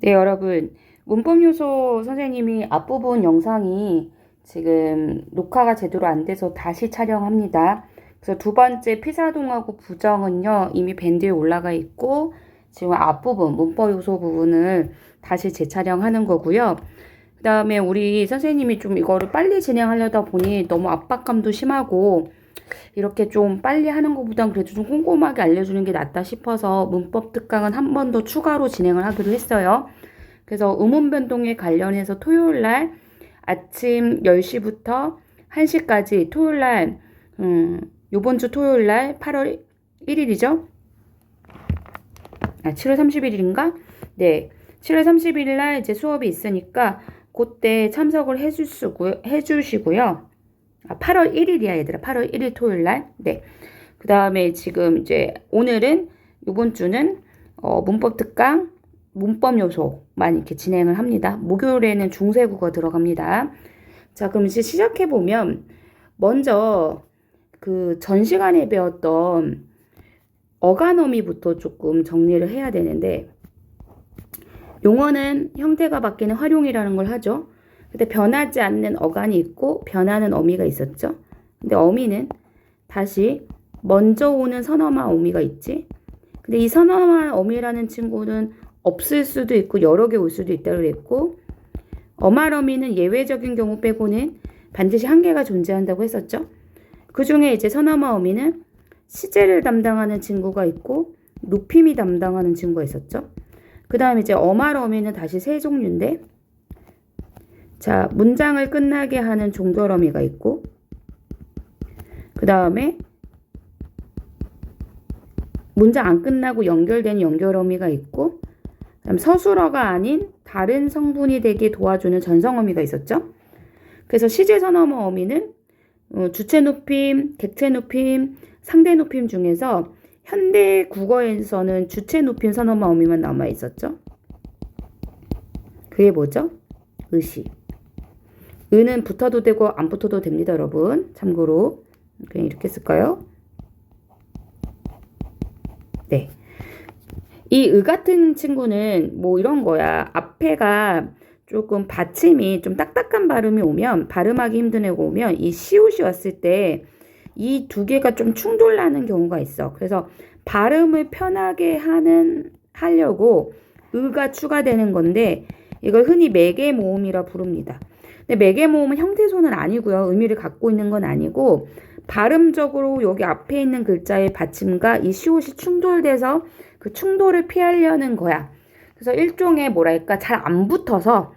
네, 여러분. 문법 요소 선생님이 앞부분 영상이 지금 녹화가 제대로 안 돼서 다시 촬영합니다. 그래서 두 번째 피사동하고 부정은요, 이미 밴드에 올라가 있고, 지금 앞부분, 문법 요소 부분을 다시 재촬영하는 거고요. 그 다음에 우리 선생님이 좀 이거를 빨리 진행하려다 보니 너무 압박감도 심하고, 이렇게 좀 빨리 하는 것보단 그래도 좀 꼼꼼하게 알려주는 게 낫다 싶어서 문법 특강은 한 번 더 추가로 진행을 하기로 했어요. 그래서 음운 변동에 관련해서 토요일 날 아침 10시부터 1시까지 토요일 날, 요번 주 토요일 날 8월 1일이죠? 7월 30일인가? 네. 7월 30일 날 이제 수업이 있으니까 그때 참석을 해주시고요. 8월 1일이야, 얘들아. 8월 1일 토요일 날. 네. 그 다음에 지금 이제 오늘은, 요번 주는, 문법 특강, 문법 요소만 이렇게 진행을 합니다. 목요일에는 중세국어 들어갑니다. 자, 그럼 이제 시작해보면, 먼저 그 전 시간에 배웠던 어간어미부터 조금 정리를 해야 되는데, 용어는 형태가 바뀌는 활용이라는 걸 하죠. 근데 변하지 않는 어간이 있고 변하는 어미가 있었죠. 근데 어미는 다시 먼저 오는 선어마 어미가 있지. 근데 이 선어마 어미라는 친구는 없을 수도 있고 여러 개 올 수도 있다고 그랬고, 어말어미는 예외적인 경우 빼고는 반드시 한 개가 존재한다고 했었죠. 그 중에 이제 선어마 어미는 시제를 담당하는 친구가 있고 높임이 담당하는 친구가 있었죠. 그 다음에 이제 어말어미는 다시 세 종류인데, 자, 문장을 끝나게 하는 종결어미가 있고, 그 다음에 문장 안 끝나고 연결된 연결어미가 있고, 그다음 서술어가 아닌 다른 성분이 되게 도와주는 전성어미가 있었죠. 그래서 시제선어머 어미는 주체 높임, 객체 높임, 상대 높임 중에서 현대 국어에서는 주체 높임 선어머 어미만 남아 있었죠. 그게 뭐죠? 의시. 의는 붙어도 되고 안 붙어도 됩니다, 여러분. 참고로 그냥 이렇게 쓸까요? 네. 이 의 같은 친구는 뭐 이런 거야. 앞에가 조금 받침이 좀 딱딱한 발음이 오면, 발음하기 힘든 애가 오면 이 시옷이 왔을 때 이 두 개가 좀 충돌나는 경우가 있어. 그래서 발음을 편하게 하려고 의가 추가되는 건데, 이걸 흔히 매개 모음이라 부릅니다. 근데 매개 모음은 형태소는 아니고요. 의미를 갖고 있는 건 아니고, 발음적으로 여기 앞에 있는 글자의 받침과 이 시옷이 충돌돼서 그 충돌을 피하려는 거야. 그래서 일종의 뭐랄까 잘 안 붙어서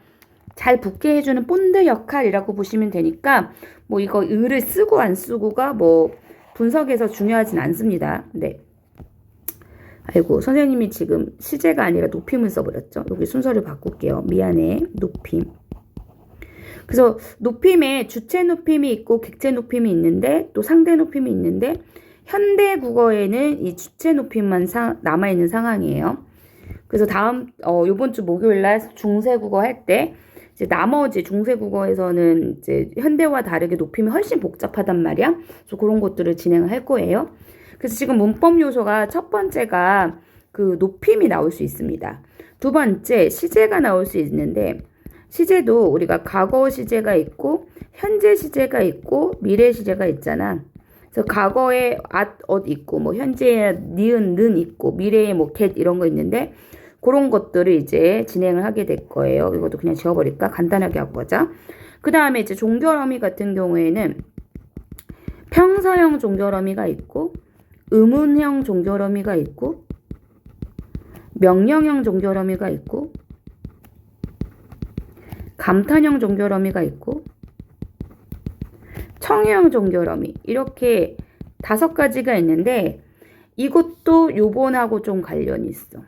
잘 붙게 해주는 본드 역할이라고 보시면 되니까, 뭐 이거 의를 쓰고 안 쓰고가 뭐 분석에서 중요하진 않습니다. 네. 아이고, 선생님이 지금 시제가 아니라 높임을 써버렸죠. 여기 순서를 바꿀게요. 미안해. 높임. 그래서 높임에 주체 높임이 있고 객체 높임이 있는데 또 상대 높임이 있는데, 현대 국어에는 이 주체 높임만 남아있는 상황이에요. 그래서 요번 주 목요일 날 중세 국어 할 때 이제 나머지 중세 국어에서는 이제 현대와 다르게 높임이 훨씬 복잡하단 말이야. 그래서 그런 것들을 진행을 할 거예요. 그래서 지금 문법 요소가 첫 번째가 그 높임이 나올 수 있습니다. 두 번째 시제가 나올 수 있는데, 시제도 우리가 과거 시제가 있고 현재 시제가 있고 미래 시제가 있잖아. 그래서 과거에 엇 있고 뭐 현재에 니은 는 있고 미래에 뭐 get 이런 거 있는데, 그런 것들을 이제 진행을 하게 될 거예요. 이것도 그냥 지워버릴까? 간단하게 하고 가자. 그 다음에 이제 종결어미 같은 경우에는 평서형 종결어미가 있고 의문형 종결어미가 있고 명령형 종결어미가 있고 감탄형 종결어미가 있고 청유형 종결어미, 이렇게 5가지가 있는데, 이것도 요번하고 좀 관련이 있어.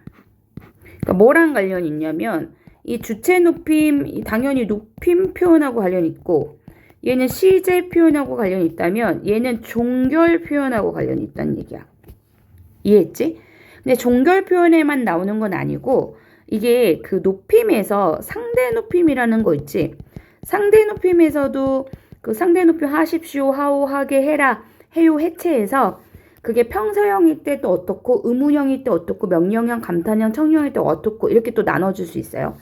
그러니까 뭐랑 관련이 있냐면, 이 주체 높임, 당연히 높임 표현하고 관련이 있고, 얘는 시제 표현하고 관련이 있다면 얘는 종결 표현하고 관련이 있다는 얘기야. 이해했지? 근데 종결 표현에만 나오는 건 아니고, 이게 그 높임에서 상대 높임이라는 거 있지. 상대 높임에서도 그 상대 높임 하십시오, 하오, 하게, 해라, 해요, 해체해서 그게 평서형일 때 또 어떻고 의문형일 때 어떻고 명령형, 감탄형, 청형일 때 어떻고 이렇게 또 나눠줄 수 있어요.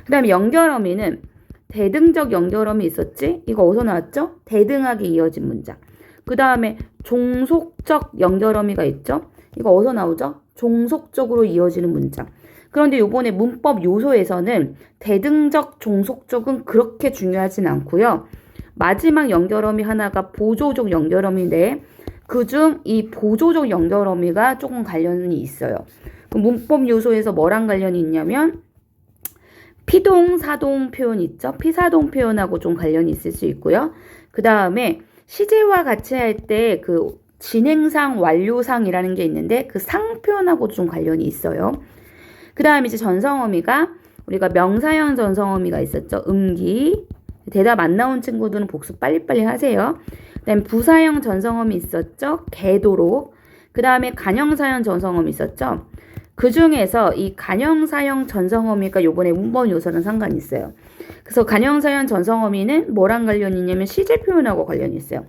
그 다음에 연결어미는 대등적 연결어미 있었지? 이거 어디서 나왔죠? 대등하게 이어진 문장. 그 다음에 종속적 연결어미가 있죠? 이거 어디서 나오죠? 종속적으로 이어지는 문장. 그런데 요번에 문법 요소에서는 대등적, 종속적은 그렇게 중요하진 않고요. 마지막 연결어미 하나가 보조적 연결어미인데 그중 이 보조적 연결어미가 조금 관련이 있어요. 그 문법 요소에서 뭐랑 관련이 있냐면 피동, 사동 표현 있죠? 피사동 표현하고 좀 관련이 있을 수 있고요. 그 다음에 시제와 같이 할 때 그 진행상, 완료상이라는 게 있는데 그 상 표현하고 좀 관련이 있어요. 그 다음에 이제 전성어미가 우리가 명사형 전성어미가 있었죠. 음기. 대답 안 나온 친구들은 복습 빨리빨리 하세요. 그 다음에 부사형 전성어미 있었죠. 개도록. 그 다음에 간형사형 전성어미 있었죠. 그 중에서 이 간형사형 전성어미가 요번에 문법 요소랑 상관이 있어요. 그래서 간형사형 전성어미는 뭐랑 관련이 있냐면 시제 표현하고 관련이 있어요.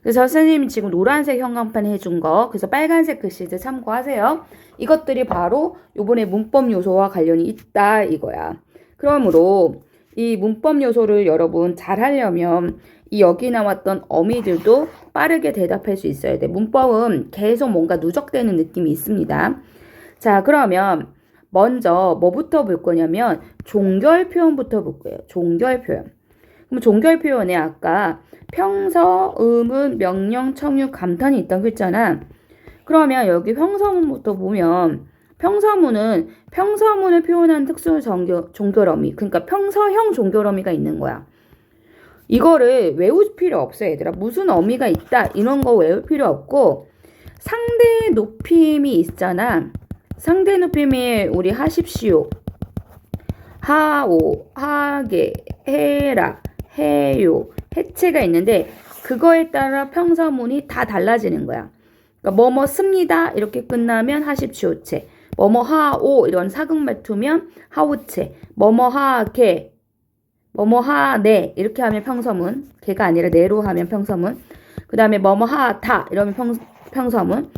그래서 선생님이 지금 노란색 형광판 해준 거, 그래서 빨간색 글씨들 참고하세요. 이것들이 바로 요번에 문법 요소와 관련이 있다 이거야. 그러므로 이 문법 요소를 여러분 잘 하려면 이 여기 나왔던 어미들도 빠르게 대답할 수 있어야 돼. 문법은 계속 뭔가 누적되는 느낌이 있습니다. 자, 그러면 먼저 뭐부터 볼 거냐면 종결 표현부터 볼 거예요. 종결 표현. 그럼 종결 표현에 아까 평서, 의문, 명령, 청유, 감탄이 있다고 했잖아. 그러면 여기 평서문부터 보면 평서문을 표현한 특수 종결어미, 그러니까 평서형 종결어미가 있는 거야. 이거를 외울 필요 없어 얘들아. 무슨 어미가 있다 이런 거 외울 필요 없고 상대 높임이 있잖아. 상대 높임이 우리 하십시오, 하오, 하게, 해라, 해요, 해체가 있는데 그거에 따라 평서문이 다 달라지는 거야. 그러니까 뭐뭐 씁니다 이렇게 끝나면 하십시오체, 뭐뭐 하오 이런 사극말투면 하오체, 뭐뭐 하게, 뭐뭐 하네 이렇게 하면 평서문, 개가 아니라 네로 하면 평서문. 그 다음에 뭐뭐 하다 이러면 평서문.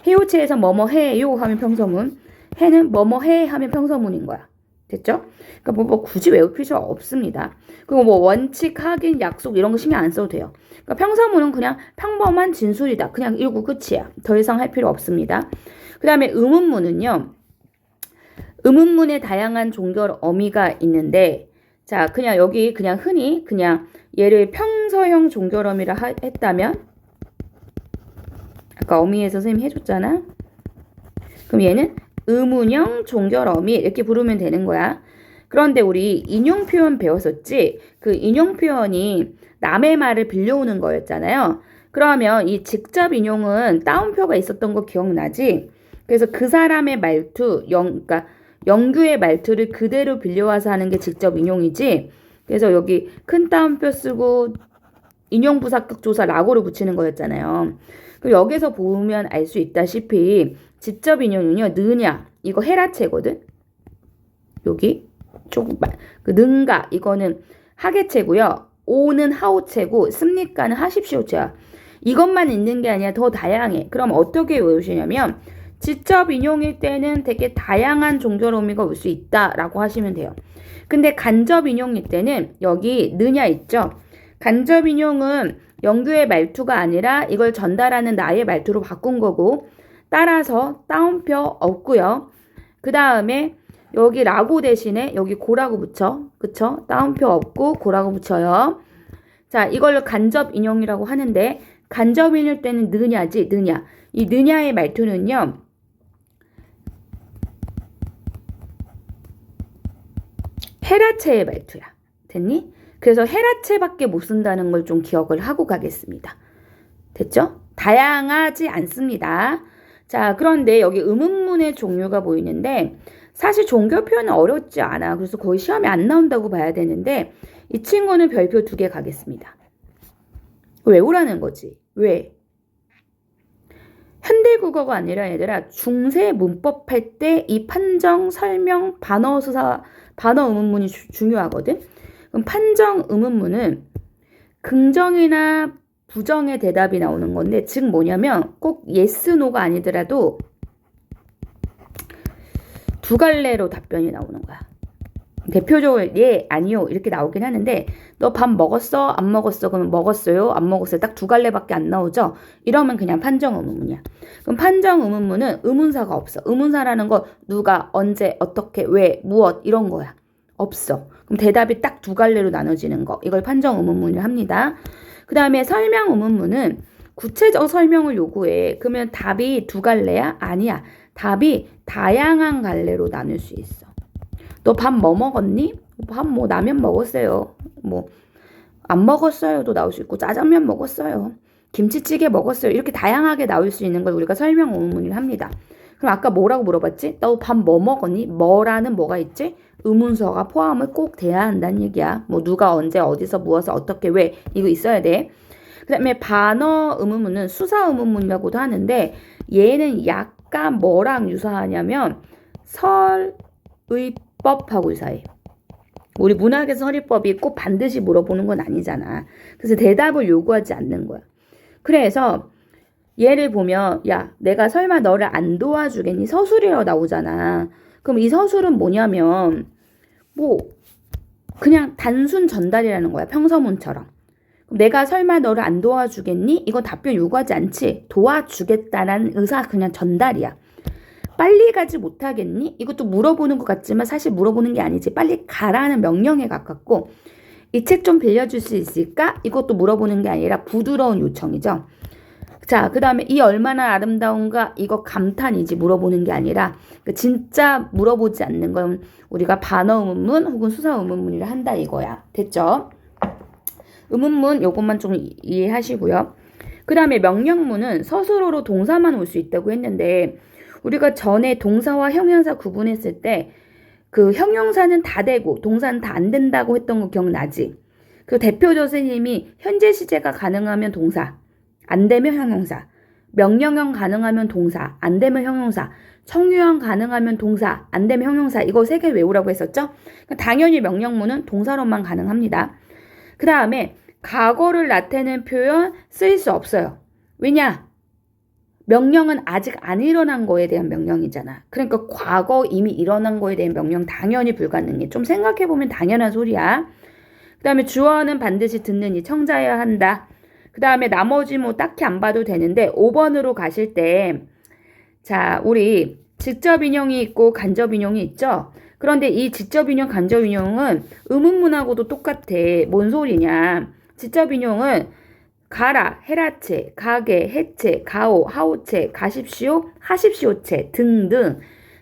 해오체에서 뭐뭐 해요 하면 평서문. 해는 뭐뭐 해 하면 평서문인 거야. 됐죠? 그러니까 뭐 굳이 외울 필요 없습니다. 그리고 뭐 원칙, 확인, 약속 이런 거 신경 안 써도 돼요. 그러니까 평서문은 그냥 평범한 진술이다. 그냥 읽고 끝이야. 더 이상 할 필요 없습니다. 그 다음에 의문문은요. 의문문에 다양한 종결 어미가 있는데 자, 그냥 여기 그냥 흔히 그냥 얘를 평서형 종결어미라 했다면 아까 어미에서 선생님 해줬잖아. 그럼 얘는 의문형 종결어미 이렇게 부르면 되는 거야. 그런데 우리 인용 표현 배웠었지? 그 인용 표현이 남의 말을 빌려오는 거였잖아요. 그러면 이 직접 인용은 따옴표가 있었던 거 기억나지? 그래서 그 사람의 말투, 그러니까 영규의 말투를 그대로 빌려와서 하는 게 직접 인용이지. 그래서 여기 큰 따옴표 쓰고 인용부사격 조사 라고를 붙이는 거였잖아요. 그리고 여기서 보면 알 수 있다시피 직접 인용은요, 느냐 이거 헤라체거든. 여기 조금 그 능가 이거는 하계체고요. 오는 하오체고 씁니까는 하십시오체야. 이것만 있는 게 아니라 더 다양해. 그럼 어떻게 외우시냐면 직접 인용일 때는 되게 다양한 종결어미가 올 수 있다라고 하시면 돼요. 근데 간접 인용일 때는 여기 느냐 있죠. 간접 인용은 영규의 말투가 아니라 이걸 전달하는 나의 말투로 바꾼 거고 따라서 따옴표 없고요. 그 다음에 여기 라고 대신에 여기 고라고 붙여. 그쵸? 따옴표 없고 고라고 붙여요. 자, 이걸로 간접 인용이라고 하는데 간접 인용일 때는 느냐지, 느냐. 이 느냐의 말투는요. 헤라체의 말투야. 됐니? 그래서 헤라체밖에 못 쓴다는 걸 좀 기억을 하고 가겠습니다. 됐죠? 다양하지 않습니다. 자, 그런데 여기 의문문의 종류가 보이는데 사실 종결 표현은 어렵지 않아. 그래서 거의 시험에 안 나온다고 봐야 되는데 이 친구는 별표 2개 가겠습니다. 외우라는 거지. 왜? 현대국어가 아니라 얘들아 중세 문법 할 때 이 판정, 설명, 반어 수사, 반어 의문문이 중요하거든. 그럼 판정 의문문은 긍정이나 부정의 대답이 나오는 건데, 즉 뭐냐면 꼭 yes, no가 아니더라도 두 갈래로 답변이 나오는 거야. 대표적으로 예, 아니요 이렇게 나오긴 하는데, 너 밥 먹었어? 안 먹었어? 그러면 먹었어요? 안 먹었어요? 딱 두 갈래밖에 안 나오죠? 이러면 그냥 판정 의문문이야. 그럼 판정 의문문은 의문사가 없어. 의문사라는 거 누가, 언제, 어떻게, 왜, 무엇 이런 거야. 없어. 그럼 대답이 딱 두 갈래로 나눠지는 거. 이걸 판정 의문문이라 합니다. 그 다음에 설명 의문문은 구체적 설명을 요구해. 그러면 답이 두 갈래야? 아니야. 답이 다양한 갈래로 나눌 수 있어. 너 밥 뭐 먹었니? 밥 뭐 라면 먹었어요. 뭐 안 먹었어요도 나올 수 있고, 짜장면 먹었어요. 김치찌개 먹었어요. 이렇게 다양하게 나올 수 있는 걸 우리가 설명 의문문을 합니다. 그럼 아까 뭐라고 물어봤지? 너 밥 뭐 먹었니? 뭐라는 뭐가 있지? 의문서가 포함을 꼭 돼야 한다는 얘기야. 뭐 누가 언제 어디서 무엇을 어떻게 왜 이거 있어야 돼. 그 다음에 반어 의문문은 수사 의문문이라고도 하는데, 얘는 약간 뭐랑 유사하냐면 설의법하고 유사해. 우리 문학에서 설의법이 꼭 반드시 물어보는 건 아니잖아. 그래서 대답을 요구하지 않는 거야. 그래서 예를 보면, 야, 내가 설마 너를 안 도와주겠니? 서술이라고 나오잖아. 그럼 이 서술은 뭐냐면 뭐 그냥 단순 전달이라는 거야. 평서문처럼. 그럼 내가 설마 너를 안 도와주겠니? 이거 답변 요구하지 않지. 도와주겠다라는 의사 그냥 전달이야. 빨리 가지 못하겠니? 이것도 물어보는 것 같지만 사실 물어보는 게 아니지. 빨리 가라는 명령에 가깝고, 이 책 좀 빌려줄 수 있을까? 이것도 물어보는 게 아니라 부드러운 요청이죠. 자, 그 다음에 이 얼마나 아름다운가? 이거 감탄이지, 물어보는 게 아니라. 진짜 물어보지 않는 건 우리가 반어 의문문 혹은 수사 의문문이라 한다 이거야. 됐죠? 의문문 요것만 좀 이해하시고요. 그 다음에 명령문은 서술어로 동사만 올 수 있다고 했는데, 우리가 전에 동사와 형용사 구분했을 때 그 형용사는 다 되고 동사는 다 안 된다고 했던 거 기억나지? 그 대표적 선생님이 현재 시제가 가능하면 동사, 안 되면 형용사, 명령형 가능하면 동사, 안 되면 형용사, 청유형 가능하면 동사, 안 되면 형용사, 이거 세 개 외우라고 했었죠? 당연히 명령문은 동사로만 가능합니다. 그 다음에 과거를 나타내는 표현 쓰일 수 없어요. 왜냐? 명령은 아직 안 일어난 거에 대한 명령이잖아. 그러니까 과거 이미 일어난 거에 대한 명령 당연히 불가능해. 좀 생각해보면 당연한 소리야. 그 다음에 주어는 반드시 듣는 이 청자여야 한다. 그 다음에 나머지 뭐 딱히 안 봐도 되는데 5번으로 가실 때, 자, 우리 직접 인용이 있고 간접 인용이 있죠. 그런데 이 직접 인용, 간접 인용은 의문문하고도 똑같아. 뭔 소리냐. 직접 인용은 가라, 해라체, 가게, 해체, 가오, 하오체, 가십시오, 하십시오체 등등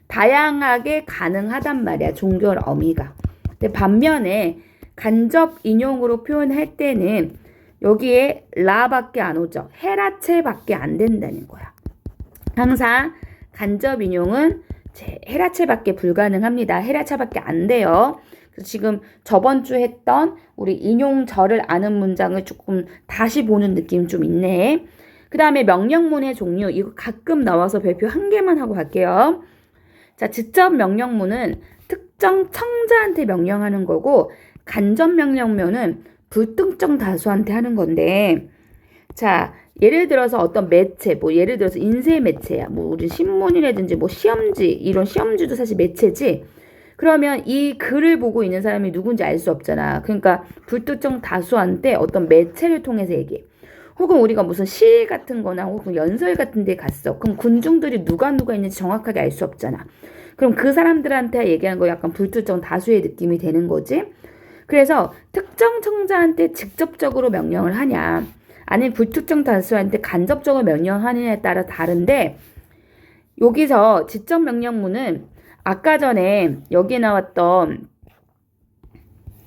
다양하게 가능하단 말이야. 종결 어미가. 근데 반면에 간접 인용으로 표현할 때는 여기에 라밖에 안 오죠. 해라체밖에 안 된다는 거야. 항상 간접 인용은 해라체밖에 불가능합니다. 해라체밖에 안 돼요. 그래서 지금 저번 주 했던 우리 인용절을 아는 문장을 조금 다시 보는 느낌 좀 있네. 그 다음에 명령문의 종류, 이거 가끔 나와서 별표 한 개만 하고 갈게요. 자, 직접 명령문은 특정 청자한테 명령하는 거고, 간접 명령문은 불특정 다수한테 하는 건데, 자, 예를 들어서 어떤 매체, 뭐 예를 들어서 인쇄 매체야. 뭐 우리 신문이라든지 뭐 시험지, 이런 시험지도 사실 매체지. 그러면 이 글을 보고 있는 사람이 누군지 알 수 없잖아. 그러니까 불특정 다수한테 어떤 매체를 통해서 얘기해. 혹은 우리가 무슨 시위 같은 거나 혹은 연설 같은 데 갔어. 그럼 군중들이 누가 있는지 정확하게 알 수 없잖아. 그럼 그 사람들한테 얘기하는 거 약간 불특정 다수의 느낌이 되는 거지. 그래서 특정 청자한테 직접적으로 명령을 하냐, 아니면 불특정 다수한테 간접적으로 명령하느냐에 따라 다른데, 여기서 직접 명령문은 아까 전에 여기 나왔던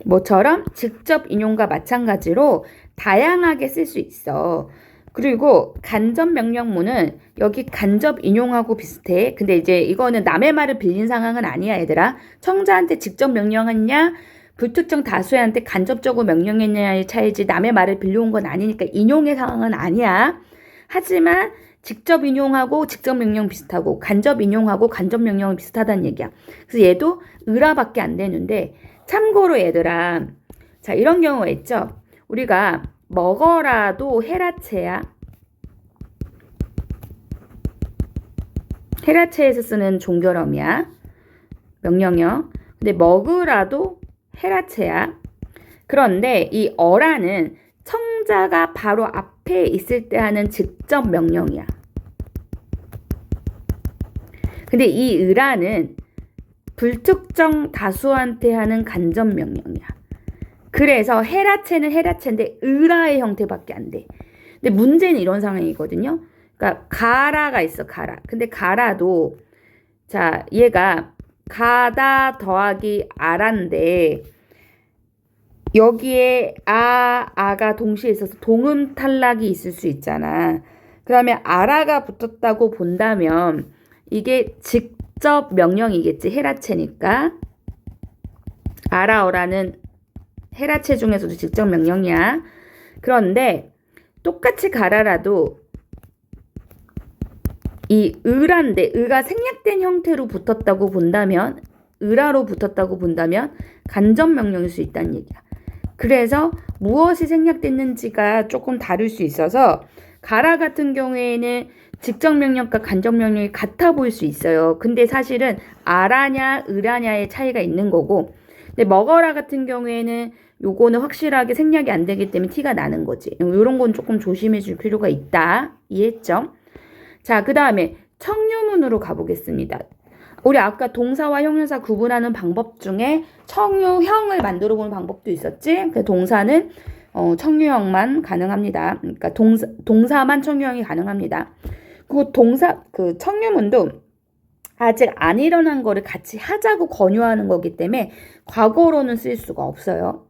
뭐처럼 직접 인용과 마찬가지로 다양하게 쓸 수 있어. 그리고 간접 명령문은 여기 간접 인용하고 비슷해. 근데 이제 이거는 남의 말을 빌린 상황은 아니야, 얘들아. 청자한테 직접 명령했냐, 불특정 다수한테 간접적으로 명령했냐의 차이지, 남의 말을 빌려온 건 아니니까 인용의 상황은 아니야. 하지만 직접 인용하고 직접 명령 비슷하고 간접 인용하고 간접 명령은 비슷하다는 얘기야. 그래서 얘도 을화밖에 안 되는데, 참고로 얘들아, 자, 이런 경우가 있죠. 우리가 먹어라도 헤라체야. 헤라체에서 쓰는 종결어미야. 명령형. 근데 먹으라도 헤라체야. 그런데 이 어라는 청자가 바로 앞에 있을 때 하는 직접 명령이야. 근데 이 으라는 불특정 다수한테 하는 간접 명령이야. 그래서 헤라체는 헤라체인데 으라의 형태밖에 안 돼. 근데 문제는 이런 상황이거든요. 그러니까 가라가 있어, 가라. 근데 가라도 자, 얘가 가다 더하기 아란데 여기에 아가 동시에 있어서 동음 탈락이 있을 수 있잖아. 그러면 아라가 붙었다고 본다면 이게 직접 명령이겠지. 헤라체니까. 아라어라는 헤라체 중에서도 직접 명령이야. 그런데 똑같이 가라라도 이 으란데 으가 생략된 형태로 붙었다고 본다면 으라로 붙었다고 본다면 간접 명령일 수 있다는 얘기야. 그래서 무엇이 생략됐는지가 조금 다를 수 있어서 가라 같은 경우에는 직접 명령과 간접 명령이 같아 보일 수 있어요. 근데 사실은 아라냐 으라냐의 차이가 있는 거고, 근데 먹어라 같은 경우에는 요거는 확실하게 생략이 안 되기 때문에 티가 나는 거지. 이런 건 조금 조심해 줄 필요가 있다. 이해했죠? 자, 그 다음에 청유문으로 가보겠습니다. 우리 아까 동사와 형용사 구분하는 방법 중에 청유형을 만들어 보는 방법도 있었지. 그 동사는 청유형만 가능합니다. 그러니까 동사만 청유형이 가능합니다. 그 청유문도 아직 안 일어난 거를 같이 하자고 권유하는 거기 때문에 과거로는 쓸 수가 없어요.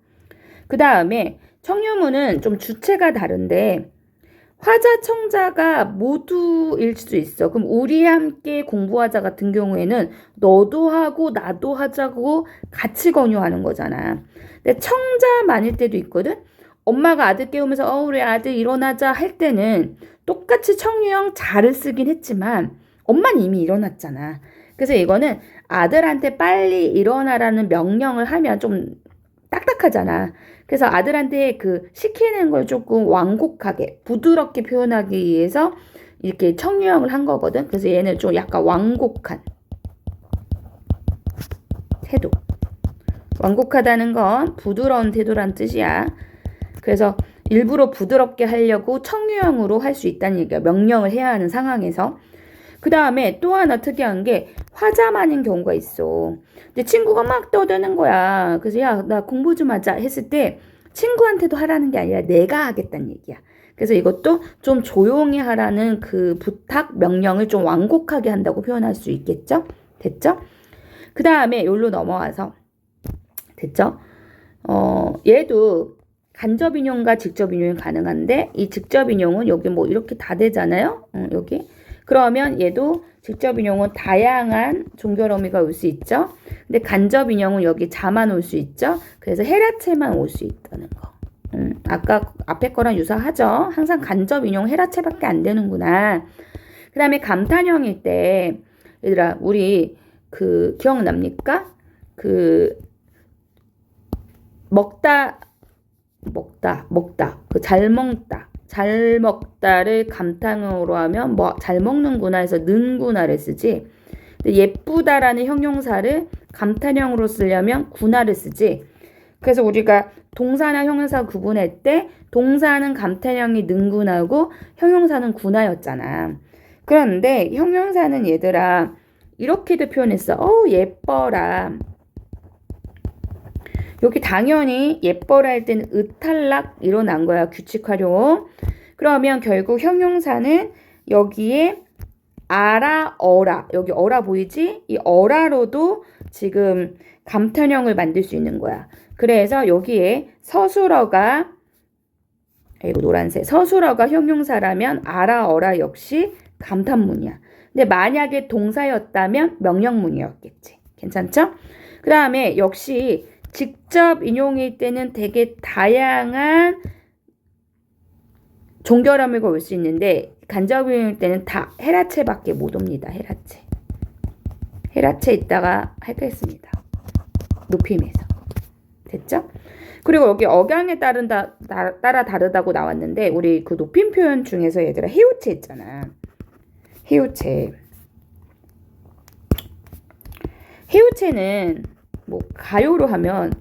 그 다음에 청유문은 좀 주체가 다른데 화자, 청자가 모두일 수 있어. 그럼 우리 함께 공부하자 같은 경우에는 너도 하고 나도 하자고 같이 권유하는 거잖아. 근데 청자만일 때도 있거든. 엄마가 아들 깨우면서 우리 아들 일어나자 할 때는 똑같이 청유형 자를 쓰긴 했지만 엄마는 이미 일어났잖아. 그래서 이거는 아들한테 빨리 일어나라는 명령을 하면 좀 딱딱하잖아. 그래서 아들한테 그 시키는 걸 조금 완곡하게 부드럽게 표현하기 위해서 이렇게 청유형을 한 거거든. 그래서 얘는 좀 약간 완곡한 태도. 완곡하다는 건 부드러운 태도란 뜻이야. 그래서 일부러 부드럽게 하려고 청유형으로 할 수 있다는 얘기야. 명령을 해야 하는 상황에서. 그 다음에 또 하나 특이한 게 화자만인 경우가 있어. 근데 친구가 막 떠드는 거야. 그래서 야, 나 공부 좀 하자 했을 때 친구한테도 하라는 게 아니라 내가 하겠다는 얘기야. 그래서 이것도 좀 조용히 하라는 그 부탁, 명령을 좀 완곡하게 한다고 표현할 수 있겠죠? 됐죠? 그 다음에 여기로 넘어와서 됐죠? 얘도 간접 인용과 직접 인용이 가능한데 이 직접 인용은 여기 뭐 이렇게 다 되잖아요. 여기. 그러면 얘도 직접 인용은 다양한 종결 어미가 올 수 있죠. 근데 간접 인용은 여기 자만 올 수 있죠. 그래서 헤라체만 올 수 있다는 거. 아까 앞에 거랑 유사하죠. 항상 간접 인용 헤라체밖에 안 되는구나. 그 다음에 감탄형일 때 얘들아 우리 그 기억납니까? 그 먹다 그 잘 먹다를 감탄어로 하면 뭐 잘 먹는구나 해서 는구나를 쓰지. 근데 예쁘다라는 형용사를 감탄형으로 쓰려면 구나를 쓰지. 그래서 우리가 동사나 형용사 구분할 때 동사는 감탄형이 는구나고 형용사는 구나였잖아. 그런데 형용사는 얘들아 이렇게도 표현했어. 예뻐라. 여기 당연히 예뻐라 할 때는 으탈락 일어난 거야. 규칙 활용. 그러면 결국 형용사는 여기에 아라, 어라. 여기 어라 보이지? 이 어라로도 지금 감탄형을 만들 수 있는 거야. 그래서 여기에 서술어가 이거 노란색. 서술어가 형용사라면 아라, 어라 역시 감탄문이야. 근데 만약에 동사였다면 명령문이었겠지. 괜찮죠? 그 다음에 역시 직접 인용일 때는 되게 다양한 종결어미가 올 수 있는데 간접 인용일 때는 다 헤라체밖에 못 옵니다. 헤라체 이따가 하겠습니다. 높임에서. 됐죠? 이해했죠? 그리고 여기 억양에 따라 다르다고 나왔는데 우리 그 높임 표현 중에서 얘들아 해오체 있잖아. 해오체. 해오체는 뭐 가요로 하면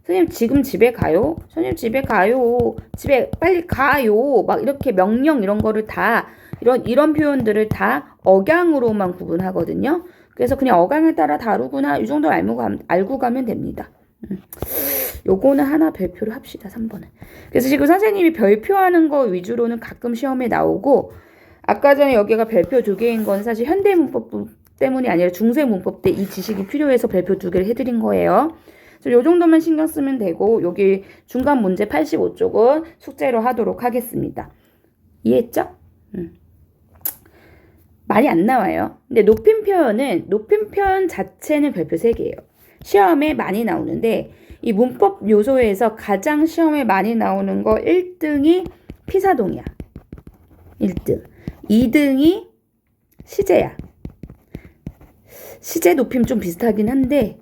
선생님 지금 집에 가요? 선생님 집에 가요. 집에 빨리 가요. 막 이렇게 명령 이런 거를 다 이런 표현들을 다 억양으로만 구분하거든요. 그래서 그냥 억양에 따라 다르구나 이 정도 알고 가면 됩니다. 요거는 하나 별표를 합시다. 3번은. 그래서 지금 선생님이 별표하는 거 위주로는 가끔 시험에 나오고 아까 전에 여기가 별표 2개인 건 사실 현대문법 때문이 아니라 중세문법 때 이 지식이 필요해서 별표 2개를 해드린 거예요. 그래서 요 정도만 신경 쓰면 되고 여기 중간 문제 85쪽은 숙제로 하도록 하겠습니다. 이해했죠? 많이 안 나와요. 근데 높임 표현 자체는 별표 3개예요. 시험에 많이 나오는데 이 문법 요소에서 가장 시험에 많이 나오는 거 1등이 피사동이야. 1등. 2등이 시제야. 시제 높임 좀 비슷하긴 한데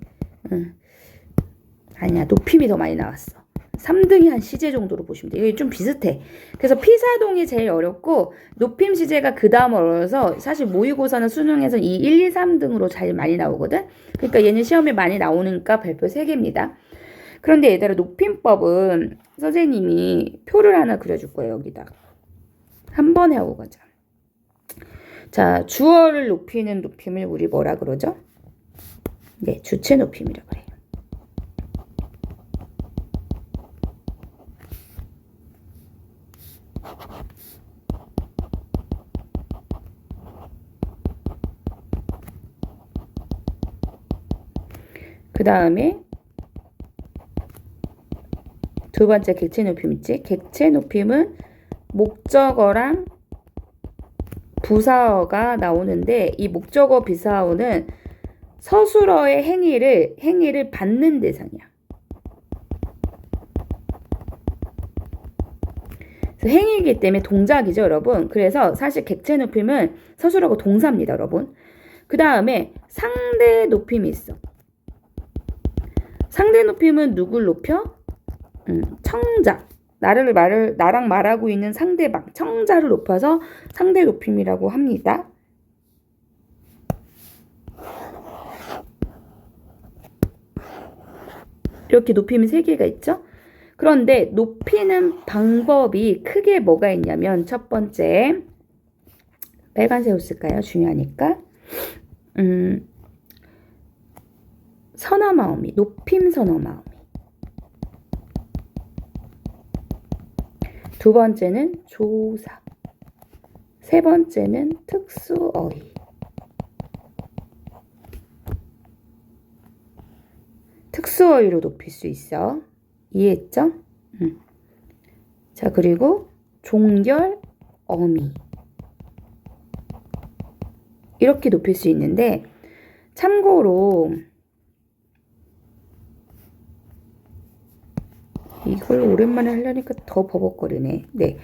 아니야. 높임이 더 많이 나왔어. 3등이 한 시제 정도로 보시면 돼요. 이게 좀 비슷해. 그래서 피사동이 제일 어렵고 높임 시제가 그 다음 어려워서 사실 모의고사나 수능에서 이 1, 2, 3등으로 제일 많이 나오거든. 그러니까 얘는 시험에 많이 나오니까 별표 3개입니다. 그런데 얘들아 높임법은 선생님이 표를 하나 그려줄 거예요. 여기다가. 한 번에 하고 가자. 자, 주어를 높이는 높임을 우리 뭐라 그러죠? 네, 주체 높임이라 그래요. 그 다음에 두 번째 객체 높임 있지? 객체 높임은 목적어랑 부사어가 나오는데 이 목적어 비사어는 서술어의 행위를 받는 대상이야. 그래서 행위이기 때문에 동작이죠, 여러분. 그래서 사실 객체 높임은 서술어가 동사입니다, 여러분. 그 다음에 상대 높임이 있어. 상대 높임은 누굴 높여? 청자. 나랑 말하고 있는 상대방, 청자를 높여서 상대 높임이라고 합니다. 이렇게 높임이 3개가 있죠? 그런데 높이는 방법이 크게 뭐가 있냐면 첫 번째 빨간색으로 쓸까요? 중요하니까 선어마음이 높임 선어마음이 두 번째는 조사 세 번째는 특수어휘 특수어휘로 높일 수 있어. 이해했죠? 자, 그리고 종결, 어미 이렇게 높일 수 있는데 참고로 이걸 오랜만에 하려니까 더 버벅거리네. 네.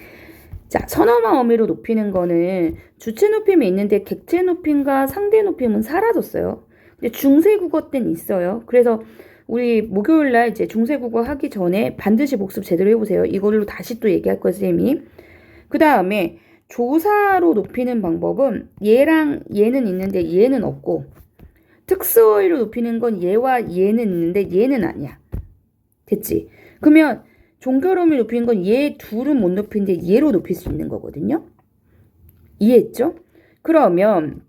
자, 선어마 어미로 높이는 거는 주체 높임이 있는데 객체 높임과 상대 높임은 사라졌어요. 근데 중세국어 때는 있어요. 그래서 우리 목요일날 이제 중세국어 하기 전에 반드시 복습 제대로 해보세요. 이걸로 다시 또 얘기할 거예요, 선생님이. 그 다음에 조사로 높이는 방법은 얘랑 얘는 있는데 얘는 없고 특수어휘로 높이는 건 얘와 얘는 있는데 얘는 아니야. 됐지? 그러면 종결어미 높이는 건 얘 둘은 못 높이는데 얘로 높일 수 있는 거거든요. 이해했죠? 그러면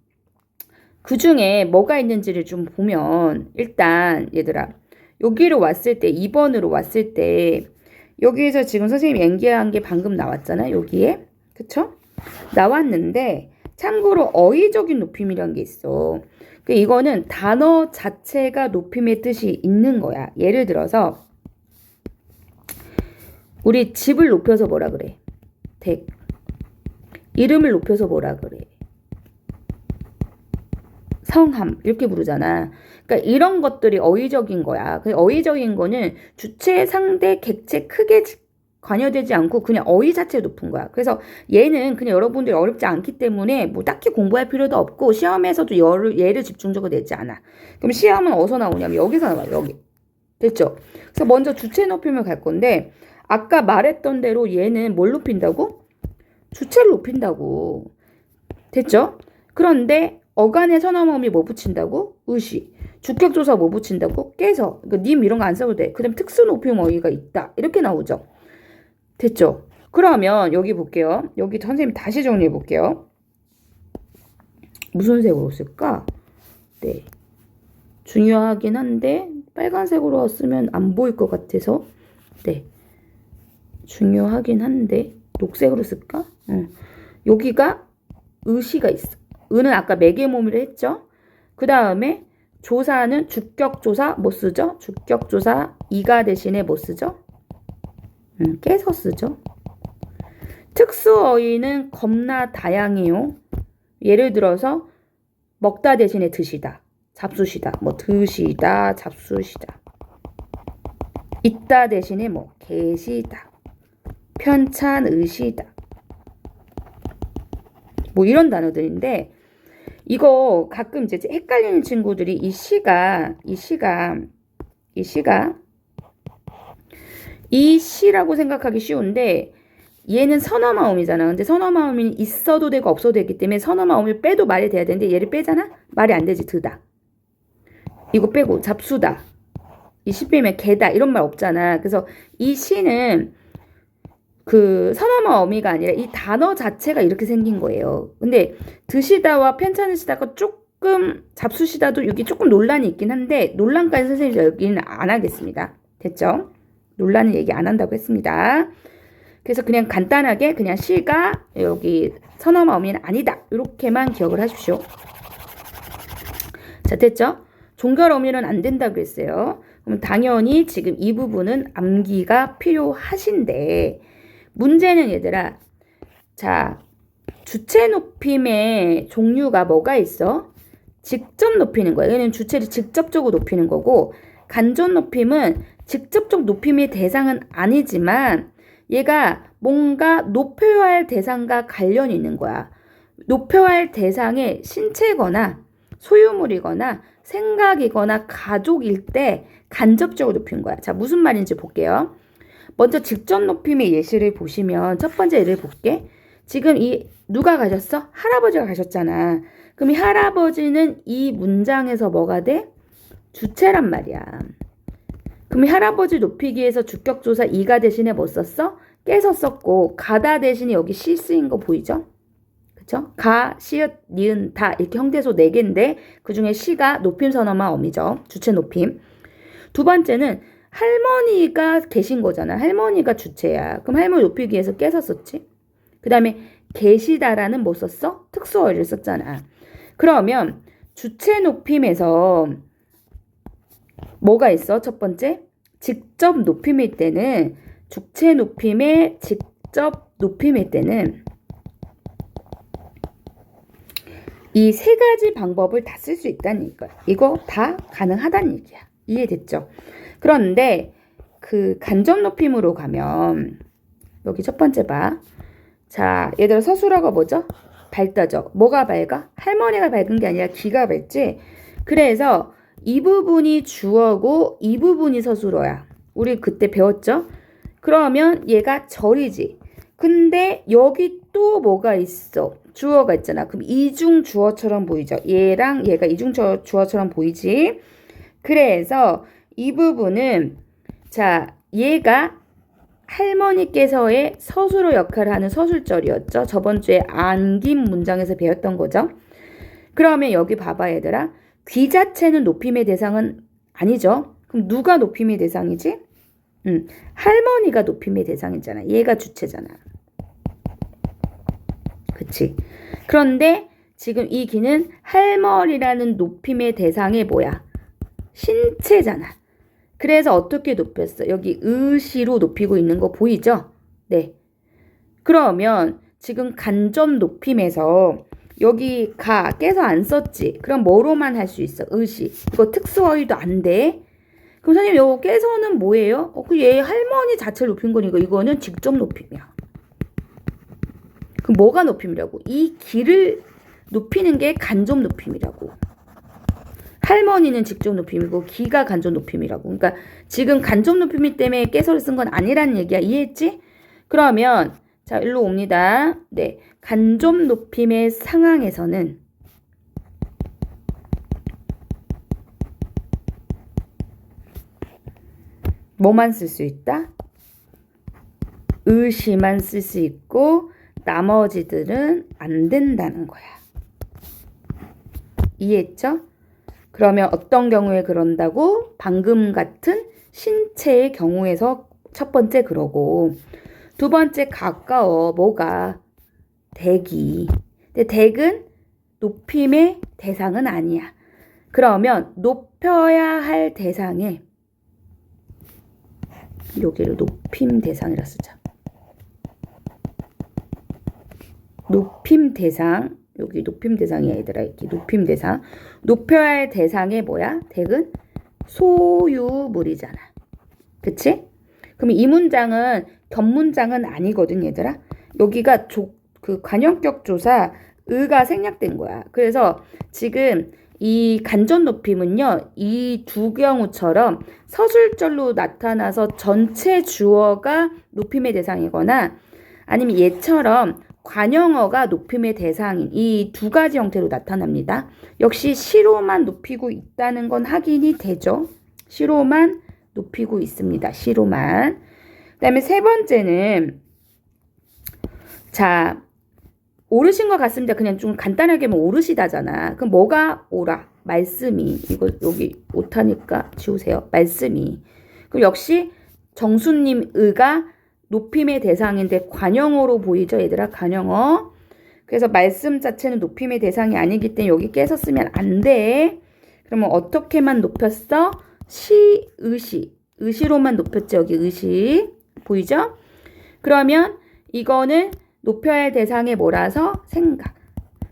그 중에 뭐가 있는지를 좀 보면 일단 얘들아 여기로 왔을 때 2번으로 왔을 때 여기에서 지금 선생님이 연기한 게 방금 나왔잖아요. 여기에. 그쵸? 나왔는데 참고로 어휘적인 높임이란 게 있어. 이거는 단어 자체가 높임의 뜻이 있는 거야. 예를 들어서 우리 집을 높여서 뭐라 그래? 댁. 이름을 높여서 뭐라 그래? 성함. 이렇게 부르잖아. 그러니까 이런 것들이 어휘적인 거야. 어휘적인 거는 주체, 상대, 객체 크게 관여되지 않고 그냥 어휘 자체가 높은 거야. 그래서 얘는 그냥 여러분들이 어렵지 않기 때문에 뭐 딱히 공부할 필요도 없고 시험에서도 얘를 집중적으로 내지 않아. 그럼 시험은 어디서 나오냐면 여기서 나와요. 여기. 됐죠? 그래서 먼저 주체 높임을 갈 건데 아까 말했던 대로 얘는 뭘 높인다고? 주체를 높인다고. 됐죠? 그런데 어간에 서너마음이 뭐 붙인다고? 의시. 주격조사 뭐 붙인다고? 깨서. 그러니까 님 이런 거 안 써도 돼. 그 다음 특수 높임 어휘가 있다. 이렇게 나오죠. 됐죠? 그러면 여기 볼게요. 여기 선생님 다시 정리해 볼게요. 무슨 색으로 쓸까? 네. 중요하긴 한데 빨간색으로 쓰면 안 보일 것 같아서 네. 중요하긴 한데 녹색으로 쓸까? 여기가 의시가 있어. 의는 아까 매개모미를 했죠? 그 다음에 조사는 주격조사 뭐 쓰죠? 주격조사 이가 대신에 뭐 쓰죠? 깨서 쓰죠. 특수어휘는 겁나 다양해요. 예를 들어서 먹다 대신에 드시다, 잡수시다, 뭐 드시다, 잡수시다. 있다 대신에 뭐 계시다, 편찬의시다. 뭐 이런 단어들인데 이거 가끔 이제 헷갈리는 친구들이 이 시라고 생각하기 쉬운데 얘는 선어마음이잖아. 근데 선어마음이 있어도 되고 없어도 되기 때문에 선어마음을 빼도 말이 돼야 되는데 얘를 빼잖아? 말이 안 되지. 드다. 이거 빼고 잡수다. 이 시 빼면 개다. 이런 말 없잖아. 그래서 이 시는 그 선어마음이가 아니라 이 단어 자체가 이렇게 생긴 거예요. 근데 드시다와 편찮으시다가 조금 잡수시다도 여기 조금 논란이 있긴 한데 논란까지 선생님이 여기는 안 하겠습니다. 됐죠? 논란은 얘기 안 한다고 했습니다. 그래서 그냥 간단하게 그냥 시가 여기 선어마음이는 아니다. 이렇게만 기억을 하십시오. 자, 됐죠? 종결어미는 안 된다 그랬어요. 그럼 당연히 지금 이 부분은 암기가 필요하신데 문제는 얘들아, 자, 주체 높임의 종류가 뭐가 있어? 직접 높이는 거야. 얘는 주체를 직접적으로 높이는 거고 간접 높임은 직접적 높임의 대상은 아니지만 얘가 뭔가 높여야 할 대상과 관련이 있는 거야. 높여야 할 대상의 신체거나 소유물이거나 생각이거나 가족일 때 간접적으로 높인 거야. 자, 무슨 말인지 볼게요. 먼저 직접 높임의 예시를 보시면 첫 번째 예를 볼게. 지금 이 누가 가셨어? 할아버지가 가셨잖아. 그럼 이 할아버지는 이 문장에서 뭐가 돼? 주체란 말이야. 그럼 이 할아버지 높이기 위해서 주격조사 이가 대신에 뭐 썼어? 깨서 썼고 가다 대신에 여기 시 쓰인 거 보이죠? 그쵸? 가, 시읒, 니은, 다 이렇게 형태소 4개인데 그중에 시가 높임 선어마 어미죠. 주체 높임. 두 번째는 할머니가 계신 거잖아. 할머니가 주체야. 그럼 할머니 높이기 위해서 깨서 썼지. 그 다음에 계시다라는 뭐 썼어? 특수어휘를 썼잖아. 그러면 주체 높임에서 뭐가 있어? 첫 번째, 직접 높임일 때는 주체 높임의 직접 높임일 때는 이 세 가지 방법을 다 쓸 수 있다는 얘기야. 이거 다 가능하다는 얘기야. 이해됐죠? 그런데 그 간접 높임으로 가면 여기 첫 번째 봐. 자, 얘들아 서술어가 뭐죠? 밝다죠. 뭐가 밝아? 할머니가 밝은 게 아니라 기가 밝지? 그래서 이 부분이 주어고 이 부분이 서술어야. 우리 그때 배웠죠? 그러면 얘가 절이지. 근데 여기 또 뭐가 있어? 주어가 있잖아. 그럼 이중 주어처럼 보이죠? 얘랑 얘가 이중 주어처럼 보이지? 그래서 이 부분은 자, 얘가 할머니께서의 서술어 역할을 하는 서술절이었죠. 저번 주에 안긴 문장에서 배웠던 거죠. 그러면 여기 봐봐 얘들아. 귀 자체는 높임의 대상은 아니죠. 그럼 누가 높임의 대상이지? 할머니가 높임의 대상이잖아. 얘가 주체잖아. 그치? 그런데 지금 이 귀는 할머니라는 높임의 대상이 뭐야? 신체잖아. 그래서 어떻게 높였어? 여기 의시로 높이고 있는 거 보이죠? 네. 그러면 지금 간접 높임에서 여기 가 깨서 안 썼지? 그럼 뭐로만 할 수 있어? 의시. 이거 특수어휘도 안 돼. 그럼 선생님 요 깨서는 뭐예요? 얘 할머니 자체를 높인 거니까 이거는 직접 높임이야. 그럼 뭐가 높임이라고? 이 기를 높이는 게 간접 높임이라고. 할머니는 직접 높임이고 기가 간접 높임이라고. 그러니까 지금 간접 높임이 때문에 깨서를 쓴 건 아니라는 얘기야. 이해했지? 그러면 자, 일로 옵니다. 네. 간접 높임의 상황에서는 뭐만 쓸 수 있다? 의시만 쓸 수 있고 나머지들은 안 된다는 거야. 이해했죠? 그러면 어떤 경우에 그런다고? 방금 같은 신체의 경우에서 첫 번째 그러고 두 번째 가까워. 뭐가? 댁이. 근데 댁은 높임의 대상은 아니야. 그러면 높여야 할 대상에 여기를 높임 대상이라 쓰자. 높임 대상. 여기 높임 대상이야 얘들아. 이렇게 높임 대상. 높여야 할 대상에 뭐야? 댁은 소유물이잖아. 그치? 그럼 이 문장은 견문장은 아니거든 얘들아. 여기가 그 관형격 조사 의가 생략된 거야. 그래서 지금 이 간접 높임은요. 이 두 경우처럼 서술절로 나타나서 전체 주어가 높임의 대상이거나 아니면 얘처럼 관형어가 높임의 대상인 이 두 가지 형태로 나타납니다. 역시 시로만 높이고 있다는 건 확인이 되죠. 시로만 높이고 있습니다. 시로만. 그 다음에 세 번째는 자 오르신 것 같습니다. 그냥 좀 간단하게 뭐 오르시다잖아. 그럼 뭐가 오라? 말씀이. 이거 여기 못하니까 지우세요. 말씀이. 그럼 역시 정수님 의가 높임의 대상인데 관형어로 보이죠 얘들아. 관형어. 그래서 말씀 자체는 높임의 대상이 아니기 때문에 여기 깨서 쓰면 안 돼. 그러면 어떻게만 높였어? 시, 의시. 의시로만 높였죠. 여기 의시. 보이죠? 그러면 이거는 높여야 할 대상에 뭐라서? 생각.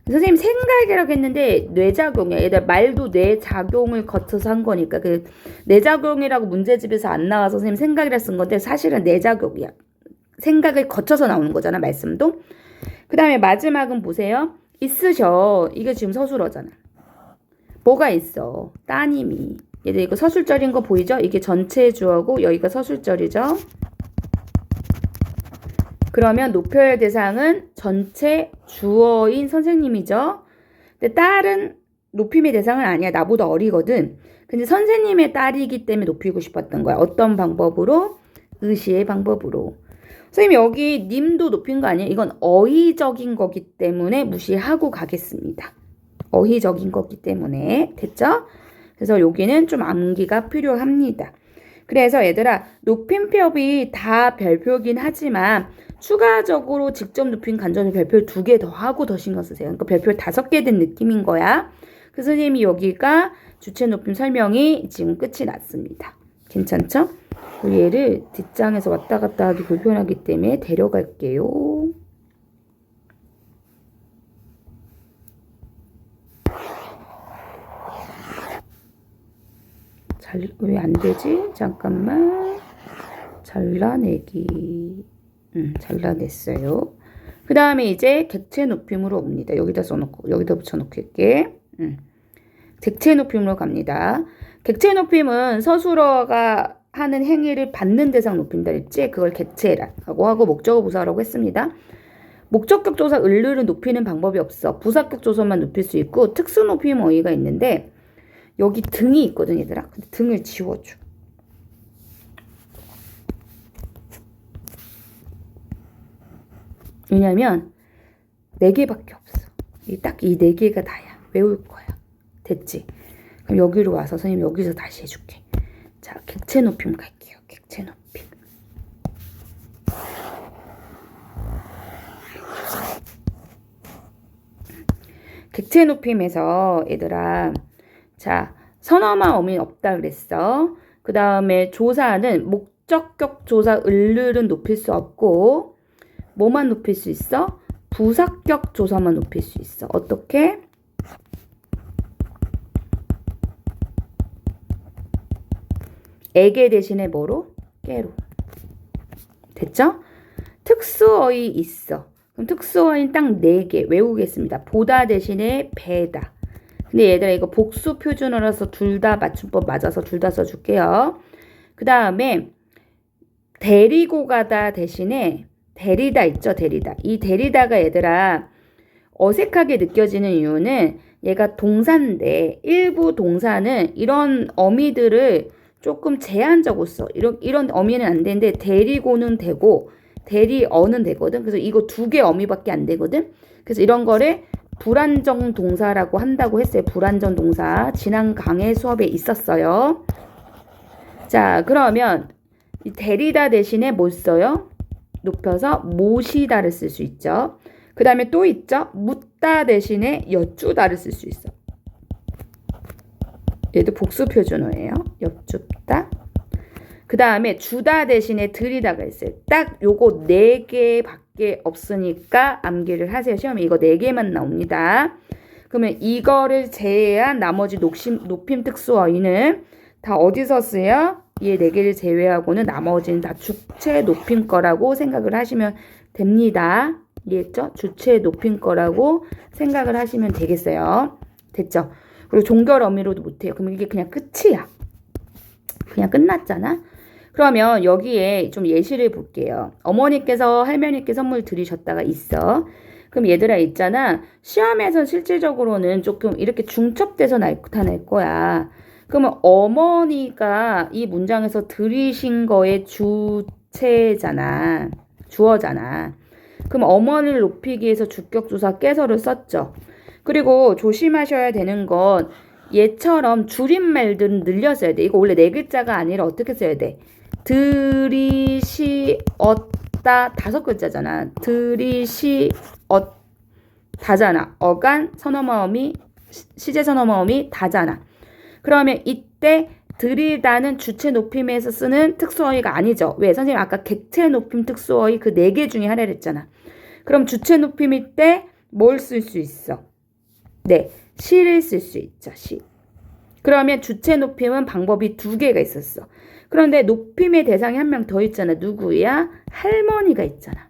선생님 생각이라고 했는데 뇌작용이야. 얘들 말도 뇌작용을 거쳐서 한 거니까 그 뇌작용이라고 문제집에서 안 나와서 선생님 생각이라 쓴 건데 사실은 뇌작용이야. 생각을 거쳐서 나오는 거잖아. 말씀도. 그 다음에 마지막은 보세요. 있으셔. 이게 지금 서술어잖아. 뭐가 있어? 따님이. 얘들 이거 서술절인 거 보이죠? 이게 전체 주어고 여기가 서술절이죠. 그러면 높여야 할 대상은 전체 주어인 선생님이죠. 근데 딸은 높임의 대상은 아니야. 나보다 어리거든. 근데 선생님의 딸이기 때문에 높이고 싶었던 거야. 어떤 방법으로? 의시의 방법으로. 선생님 여기 님도 높인 거 아니에요? 이건 어휘적인 거기 때문에 무시하고 가겠습니다. 어휘적인 거기 때문에. 됐죠? 그래서 여기는 좀 암기가 필요합니다. 그래서 얘들아 높임법이 다 별표긴 하지만 추가적으로 직접 높임 간접 별표 2개 더 하고 더 신경 쓰세요. 그러니까 별표 5개 된 느낌인 거야. 그 선생님이 여기가 주체 높임 설명이 지금 끝이 났습니다. 괜찮죠? 얘를 뒷장에서 왔다 갔다 하기 불편하기 때문에 데려갈게요. 왜 안 되지? 잠깐만. 잘라내기. 잘라냈어요. 그 다음에 이제 객체 높임으로 옵니다. 여기다 써놓고, 여기다 붙여놓을게. 객체 높임으로 갑니다. 객체 높임은 서술어가 하는 행위를 받는 대상 높인다 했지? 그걸 객체라고 하고 목적어 부사라고 했습니다. 목적격 조사 을르를 높이는 방법이 없어. 부사격 조사만 높일 수 있고 특수 높임 어휘가 있는데 여기 등이 있거든 얘들아. 근데 등을 지워줘. 왜냐면 4개밖에 없어. 딱 이 4개가 다야. 외울 거야. 됐지? 그럼 여기로 와서 선생님 여기서 다시 해줄게. 자, 객체 높임 갈게요. 객체 높임. 객체 높임에서 얘들아 자 선어만 어민 없다 그랬어. 그 다음에 조사는 목적격 조사 을르는 높일 수 없고 뭐만 높일 수 있어? 부사격 조사만 높일 수 있어. 어떻게? 에게 대신에 뭐로? 깨로. 됐죠? 특수어휘 있어. 그럼 특수어휘는 딱 4개 외우겠습니다. 보다 대신에 배다. 근데 얘들아 이거 복수 표준어라서 둘 다 맞춤법 맞아서 둘 다 써줄게요. 그 다음에 데리고 가다 대신에 데리다 있죠, 데리다. 이 데리다가 얘들아 어색하게 느껴지는 이유는 얘가 동사인데 일부 동사는 이런 어미들을 조금 제한적으로 써. 이런 어미는 안 되는데 데리고는 되고 데리어는 되거든. 그래서 이거 두 개 어미밖에 안 되거든. 그래서 이런 거를 불안정 동사라고 한다고 했어요. 불안정 동사. 지난 강의 수업에 있었어요. 자, 그러면 이 데리다 대신에 뭐 써요? 높여서 모시다를 쓸 수 있죠. 그 다음에 또 있죠. 묻다 대신에 여쭈다를 쓸 수 있어. 얘도 복수 표준어예요. 여쭙다. 그 다음에 주다 대신에 드리다가 있어요. 딱 요거 4개밖에 없으니까 암기를 하세요. 시험에 이거 4개만 나옵니다. 그러면 이거를 제외한 나머지 높임 특수어휘는 다 어디서 쓰여? 이 4개를 제외하고는 나머지는 다 주체 높임 거라고 생각을 하시면 됩니다. 이해했죠? 주체 높임 거라고 생각을 하시면 되겠어요. 됐죠? 그리고 종결 어미로도 못해요. 그러면 이게 그냥 끝이야. 그냥 끝났잖아. 그러면 여기에 좀 예시를 볼게요. 어머니께서 할머니께 선물 드리셨다가 있어. 그럼 얘들아 있잖아. 시험에서 실질적으로는 조금 이렇게 중첩돼서 나타날 거야. 그러면 어머니가 이 문장에서 드리신 거의 주체잖아. 주어잖아. 그럼 어머니를 높이기 위해서 주격조사 깨서를 썼죠. 그리고 조심하셔야 되는 건 얘처럼 줄임말들은 늘려서야 돼. 이거 원래 4글자가 아니라 어떻게 써야 돼? 들이시었다 5글자잖아. 들이시었다잖아. 어간, 선어마음이, 시제선어마음이 다잖아. 그러면 이때 들이다는 주체 높임에서 쓰는 특수어휘가 아니죠. 왜? 선생님 아까 객체 높임 특수어휘 그 4개 중에 하나를 했잖아. 그럼 주체 높임일 때 뭘 쓸 수 있어? 네, 시를 쓸 수 있죠. 시. 그러면 주체 높임은 방법이 2개가 있었어. 그런데 높임의 대상이 한 명 더 있잖아. 누구야? 할머니가 있잖아.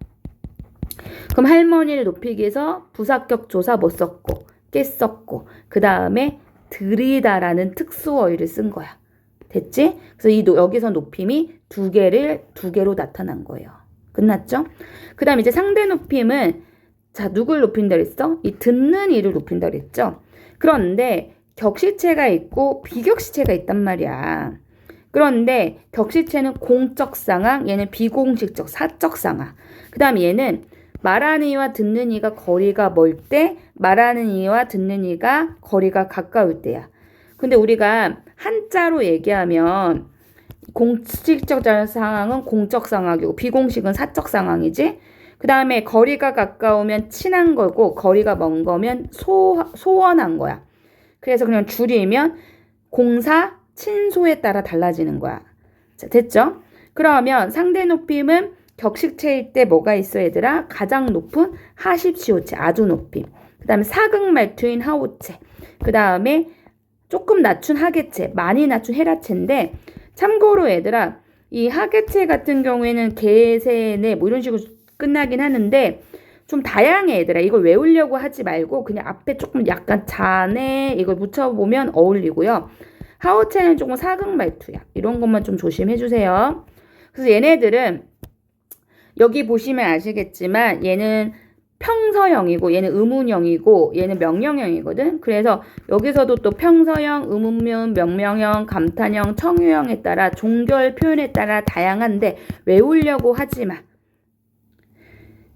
그럼 할머니를 높이기 위해서 부사격 조사 뭐 썼고 깼었고 그 다음에 들이다라는 특수어휘를 쓴 거야. 됐지? 그래서 여기서 높임이 2개로 나타난 거예요. 끝났죠? 그 다음에 이제 상대 높임은 자, 누굴 높인다 그랬어? 이 듣는 이를 높인다 그랬죠? 그런데 격시체가 있고 비격시체가 있단 말이야. 그런데 격시체는 공적 상황, 얘는 비공식적 사적 상황. 그 다음에 얘는 말하는 이와 듣는 이가 거리가 멀 때, 말하는 이와 듣는 이가 거리가 가까울 때야. 근데 우리가 한자로 얘기하면 공식적 상황은 공적 상황이고 비공식은 사적 상황이지. 그 다음에 거리가 가까우면 친한 거고 거리가 먼 거면 소원한 거야. 그래서 그냥 줄이면 공사, 친소에 따라 달라지는 거야. 자, 됐죠? 그러면 상대 높임은 격식체일 때 뭐가 있어 얘들아? 가장 높은 하십시오체, 아주 높임. 그 다음에 사극 말투인 하오체. 그 다음에 조금 낮춘 하계체, 많이 낮춘 헤라체인데 참고로 얘들아 이 하계체 같은 경우에는 개세네 뭐 이런 식으로 끝나긴 하는데 좀 다양해 얘들아. 이걸 외우려고 하지 말고 그냥 앞에 조금 약간 잔에 이걸 붙여보면 어울리고요. 하오체는 조금 사극 말투야. 이런 것만 좀 조심해 주세요. 그래서 얘네들은 여기 보시면 아시겠지만 얘는 평서형이고 얘는 의문형이고 얘는 명령형이거든. 그래서 여기서도 또 평서형, 의문문, 명령형, 감탄형, 청유형에 따라 종결 표현에 따라 다양한데 외우려고 하지 마.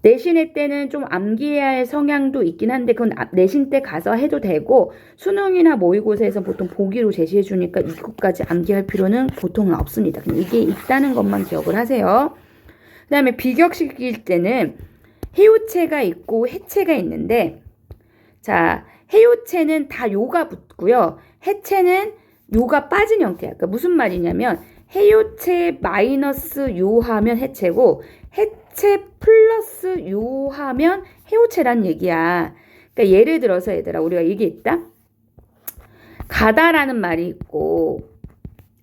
내신의 때는 좀 암기해야 할 성향도 있긴 한데 그건 내신 때 가서 해도 되고 수능이나 모의고사에서 보통 보기로 제시해 주니까 이것까지 암기할 필요는 보통은 없습니다. 그냥 이게 있다는 것만 기억을 하세요. 그 다음에 비격식일 때는 해요체가 있고 해체가 있는데 자 해요체는 다 요가 붙고요. 해체는 요가 빠진 형태야. 그러니까 무슨 말이냐면 해요체 마이너스 요 하면 해체고 해체 플러스 요 하면 해요체란 얘기야. 그러니까 예를 들어서 얘들아 우리가 얘기했다. 가다라는 말이 있고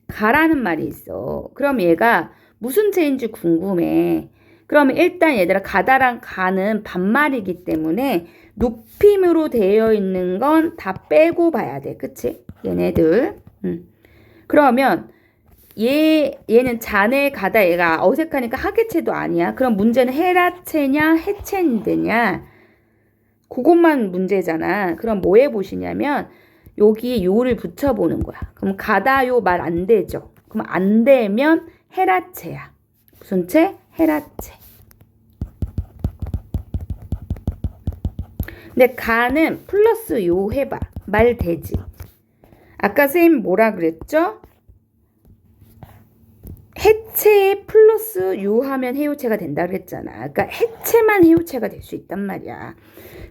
가라는 말이 있어. 그럼 얘가 무슨 체인지 궁금해. 그러면 일단 얘들아 가다랑 가는 반말이기 때문에 높임으로 되어 있는 건 다 빼고 봐야 돼. 그치? 얘네들. 그러면 얘는 자네 가다 얘가 어색하니까 하계체도 아니야. 그럼 문제는 헤라체냐 해체냐 그것만 문제잖아. 그럼 뭐 해보시냐면 여기 요를 붙여보는 거야. 그럼 가다요 말 안 되죠. 그럼 안 되면 헤라체야. 무슨 체? 헤라체. 근데 가는 플러스 요 해봐. 말 되지. 아까 쌤 뭐라 그랬죠? 해체 플러스 요 하면 해요체가 된다 그랬잖아. 그러니까 해체만 해요체가 될 수 있단 말이야.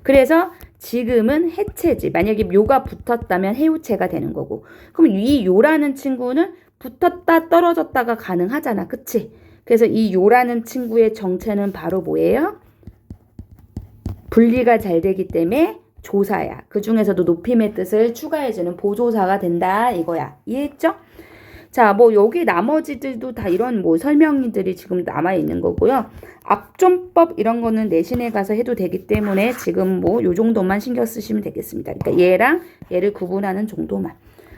그래서 지금은 해체지. 만약에 묘가 붙었다면 해요체가 되는 거고. 그럼 이 요라는 친구는 붙었다 떨어졌다가 가능하잖아. 그치? 그래서 이 요라는 친구의 정체는 바로 뭐예요? 분리가 잘 되기 때문에 조사야. 그 중에서도 높임의 뜻을 추가해주는 보조사가 된다 이거야. 이해했죠? 자, 뭐 여기 나머지들도 다 이런 뭐 설명들이 지금 남아 있는 거고요. 앞존법 이런 거는 내신에 가서 해도 되기 때문에 지금 뭐 요 정도만 신경 쓰시면 되겠습니다. 그러니까 얘랑 얘를 구분하는 정도만.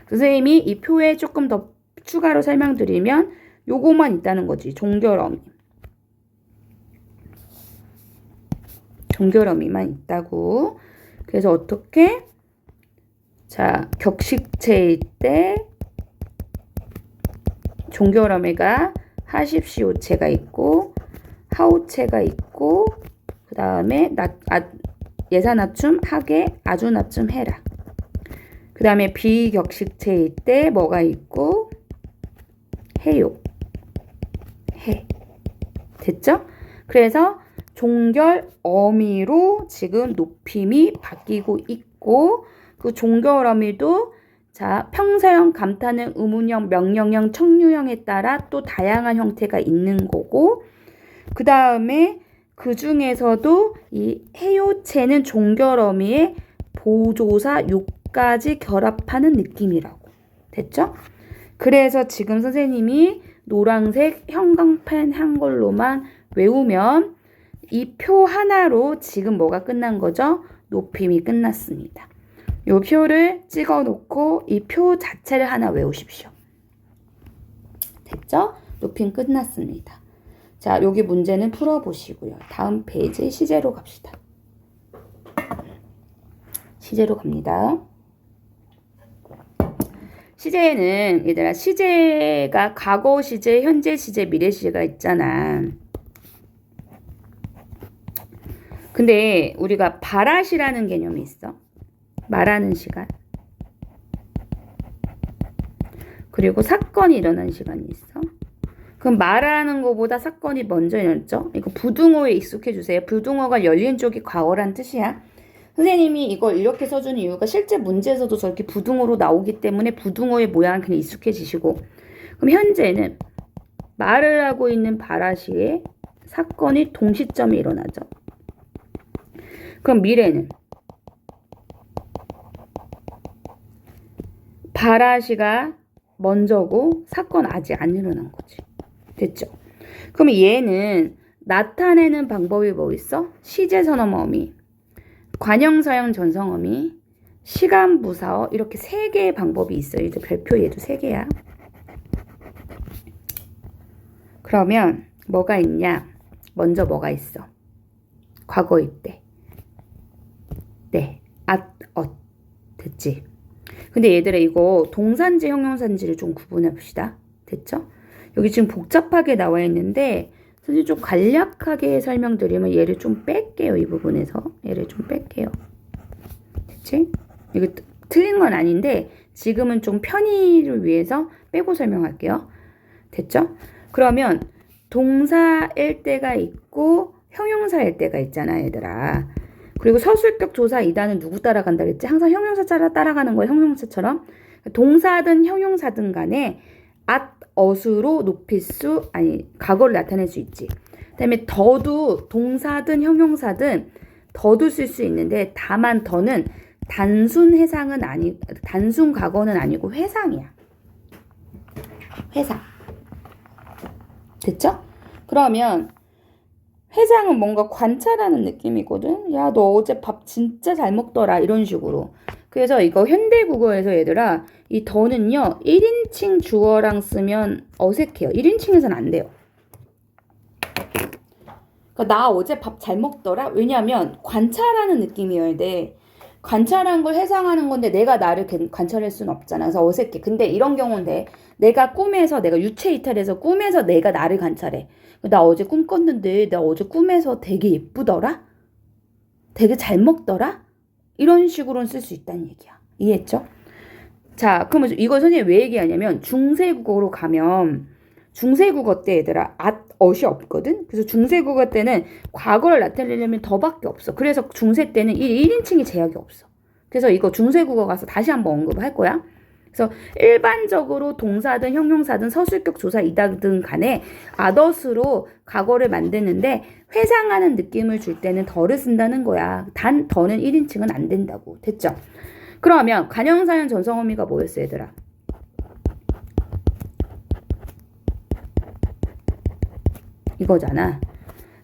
선생님이 이 표에 조금 더 추가로 설명드리면 요거만 있다는 거지. 종결어미만 있다고. 그래서 어떻게? 자, 격식체일 때 종결어미가 하십시오체가 있고 하오체가 있고 그 다음에 예사낮춤 하게 아주낮춤 해라. 그 다음에 비격식체일 때 뭐가 있고 해요. 해. 됐죠? 그래서 종결 어미로 지금 높임이 바뀌고 있고 그 종결 어미도 자 평사형, 감탄형, 의문형, 명령형, 청류형에 따라 또 다양한 형태가 있는 거고 그 다음에 그 중에서도 이 해요체는 종결 어미의 보조사 요까지 결합하는 느낌이라고. 됐죠? 그래서 지금 선생님이 노란색 형광펜 한 걸로만 외우면 이 표 하나로 지금 뭐가 끝난 거죠? 높임이 끝났습니다. 이 표를 찍어 놓고 이 표 자체를 하나 외우십시오. 됐죠? 높임 끝났습니다. 자, 여기 문제는 풀어보시고요. 다음 페이지 시제로 갑시다. 시제로 갑니다. 시제에는 얘들아 시제가 과거 시제, 현재 시제, 미래 시제가 있잖아. 근데 우리가 바랏이라는 개념이 있어. 말하는 시간. 그리고 사건이 일어난 시간이 있어. 그럼 말하는 것보다 사건이 먼저 일어났죠? 이거 부등호에 익숙해 주세요. 부등호가 열린 쪽이 과거란 뜻이야. 선생님이 이걸 이렇게 써준 이유가 실제 문제에서도 저렇게 부등호로 나오기 때문에 부등호의 모양은 그냥 익숙해지시고. 그럼 현재는 말을 하고 있는 바라시에 사건이 동시점에 일어나죠. 그럼 미래는 바라시가 먼저고 사건 아직 안 일어난 거지. 됐죠? 그럼 얘는 나타내는 방법이 뭐 있어? 시제선언어미, 관형사형 전성어미, 시간부사어 이렇게 3개의 방법이 있어요. 이제 별표 얘도 3개야. 그러면 뭐가 있냐? 먼저 뭐가 있어? 과거일 때. 네, 됐지? 근데 얘들아 이거 동사인지 형용사인지를 좀 구분해 봅시다. 됐죠? 여기 지금 복잡하게 나와 있는데 선생님 좀 간략하게 설명드리면 얘를 좀 뺄게요. 이 부분에서 얘를 좀 뺄게요. 됐지? 이거 틀린 건 아닌데 지금은 좀 편의를 위해서 빼고 설명할게요. 됐죠? 그러면 동사일 때가 있고 형용사일 때가 있잖아 얘들아. 그리고 서술격 조사 이다는 누구 따라간다 그랬지? 항상 형용사 따라가는 거예요. 형용사처럼. 동사든 형용사든 간에 ot으로 과거를 나타낼 수 있지. 그 다음에 더도 동사든 형용사든 더도 쓸 수 있는데 다만 더는 단순 과거는 아니고 회상이야. 회상. 됐죠? 그러면 회상은 뭔가 관찰하는 느낌이거든. 야, 너 어제 밥 진짜 잘 먹더라. 이런 식으로. 그래서 이거 현대국어에서 얘들아, 이 더는요, 1인칭 주어랑 쓰면 어색해요. 1인칭에서는 안 돼요. 그러니까 나 어제 밥 잘 먹더라? 왜냐면 관찰하는 느낌이어야 돼. 관찰한 걸 해상하는 건데 내가 나를 관찰할 수는 없잖아. 그래서 어색해. 근데 이런 경우인데 내가 꿈에서 내가 유체 이탈해서 꿈에서 내가 나를 관찰해. 나 어제 꿈 꿨는데 나 어제 꿈에서 되게 예쁘더라? 되게 잘 먹더라? 이런 식으로는 쓸 수 있다는 얘기야. 이해했죠? 자, 그러면 이거 선생님이 왜 얘기하냐면 중세국어로 가면 중세국어 때 얘들아 앗,엇이 없거든? 그래서 중세국어 때는 과거를 나타내려면 더밖에 없어. 그래서 중세 때는 1인칭이 제약이 없어. 그래서 이거 중세국어 가서 다시 한번 언급할 거야. 그래서 일반적으로 동사든 형용사든 서술격 조사 이다든 간에 앗엇으로 과거를 만드는데 회상하는 느낌을 줄 때는 더를 쓴다는 거야. 단 더는 1인칭은 안 된다고. 됐죠? 그러면 관형사형 전성어미가 뭐였어 얘들아? 이거잖아.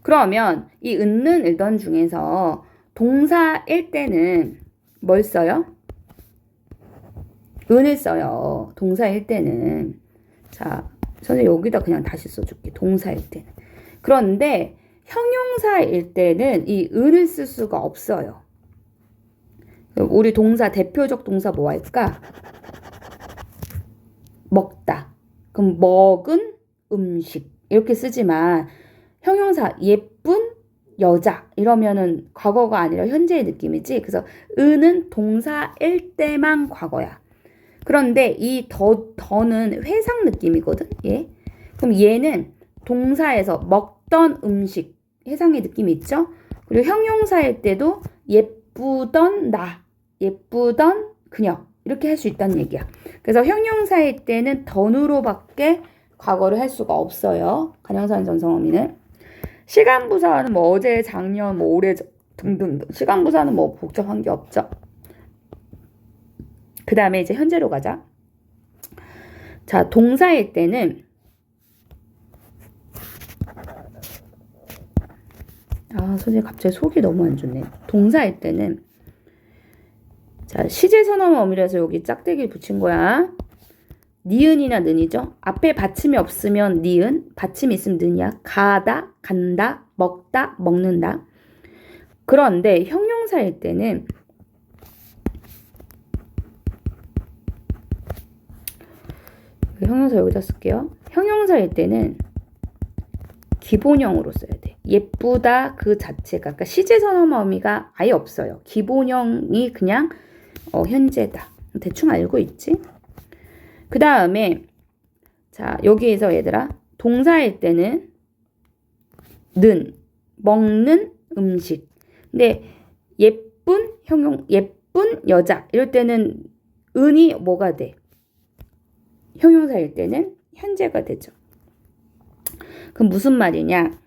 그러면 이 은는 을던 중에서 동사일 때는 뭘 써요? 은을 써요. 동사일 때는. 자, 선생님 여기다 그냥 다시 써줄게. 동사일 때는. 그런데 형용사일 때는 이 은을 쓸 수가 없어요. 우리 동사 대표적 동사 뭐 할까? 먹다. 그럼 먹은 음식 이렇게 쓰지만 형용사 예쁜 여자 이러면은 과거가 아니라 현재의 느낌이지. 그래서 은은 동사일 때만 과거야. 그런데 이 더는 회상 느낌이거든. 얘. 그럼 얘는 동사에서 먹던 음식 해상의 느낌이 있죠. 그리고 형용사일 때도 예쁘던 나, 예쁘던 그녀 이렇게 할 수 있다는 얘기야. 그래서 형용사일 때는 던으로밖에 과거를 할 수가 없어요. 관형사인 전성어미는. 시간부사는 뭐 어제, 작년, 뭐 올해 등등등. 시간부사는 뭐 복잡한 게 없죠. 그 다음에 이제 현재로 가자. 자, 동사일 때는 선생님 갑자기 속이 너무 안 좋네. 동사일 때는 자, 시제선언 어미라서 여기 짝대기 붙인 거야. 니은이나 는이죠. 앞에 받침이 없으면 니은, 받침이 있으면 는이야. 가다, 간다, 먹다, 먹는다. 그런데 형용사일 때는 형용사 여기다 쓸게요. 형용사일 때는 기본형으로 써야 돼. 예쁘다 그 자체가. 그러니까 시제선언 어미가 아예 없어요. 기본형이 그냥 현재다. 대충 알고 있지? 그 다음에 자 여기에서 얘들아 동사일 때는 는 먹는 음식. 근데 예쁜 예쁜 여자 이럴 때는 은이 뭐가 돼? 형용사일 때는 현재가 되죠. 그럼 무슨 말이냐?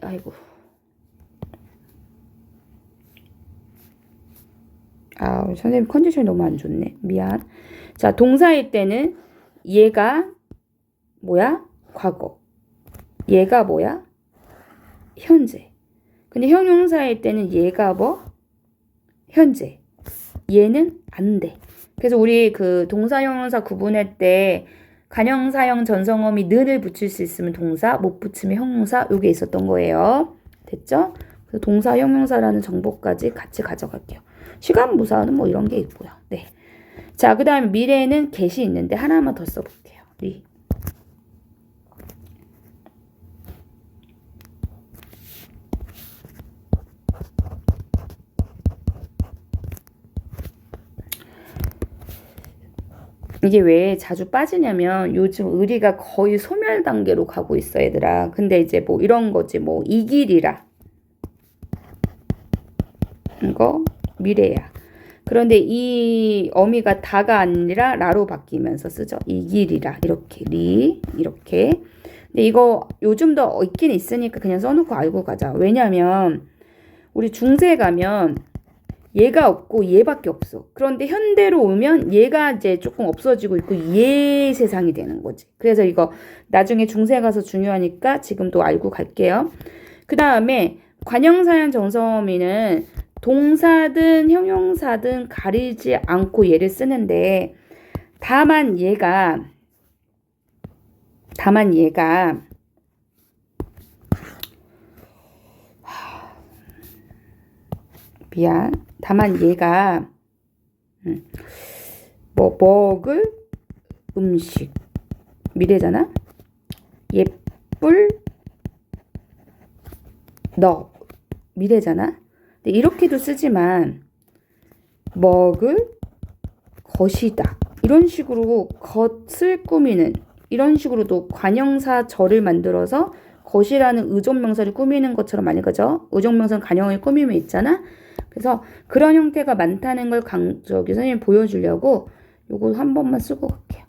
아이고. 선생님 컨디션이 너무 안 좋네. 미안. 자, 동사일 때는 얘가 뭐야? 과거. 얘가 뭐야? 현재. 근데 형용사일 때는 얘가 뭐? 현재. 얘는 안 돼. 그래서 우리 그 동사 형용사 구분할 때 관형사형 전성어미 는을 붙일 수 있으면 동사, 못 붙이면 형용사 요게 있었던 거예요. 됐죠? 그래서 동사 형용사라는 정보까지 같이 가져갈게요. 시간부사는 뭐 이런 게 있고요. 네. 자, 그 다음에 미래에는 get이 있는데 하나만 더 써볼게요. 이게 왜 자주 빠지냐면 요즘 의리가 거의 소멸 단계로 가고 있어 얘들아. 근데 이제 뭐 이런 거지 뭐 이 길이라 이거 미래야. 그런데 이 어미가 다가 아니라 라로 바뀌면서 쓰죠. 이 길이라 이렇게 이렇게. 근데 이거 요즘도 있긴 있으니까 그냥 써놓고 알고 가자. 왜냐면 우리 중세 가면 얘가 없고 얘밖에 없어. 그런데 현대로 오면 얘가 이제 조금 없어지고 있고 얘 세상이 되는 거지. 그래서 이거 나중에 중세 가서 중요하니까 지금도 알고 갈게요. 그 다음에 관형사형 정성어미는 동사든 형용사든 가리지 않고 얘를 쓰는데 다만 얘가 뭐 먹을 음식 미래잖아. 예쁠 너 미래잖아. 근데 이렇게도 쓰지만 먹을 것이다 이런 식으로 것을 꾸미는 이런 식으로도 관형사절을 만들어서 것이라는 의존명사를 꾸미는 것처럼 많이 가죠. 의존명사는 관형을 꾸미면 있잖아. 그래서 그런 형태가 많다는 걸 선생님이 보여주려고 요거 한 번만 쓰고 갈게요.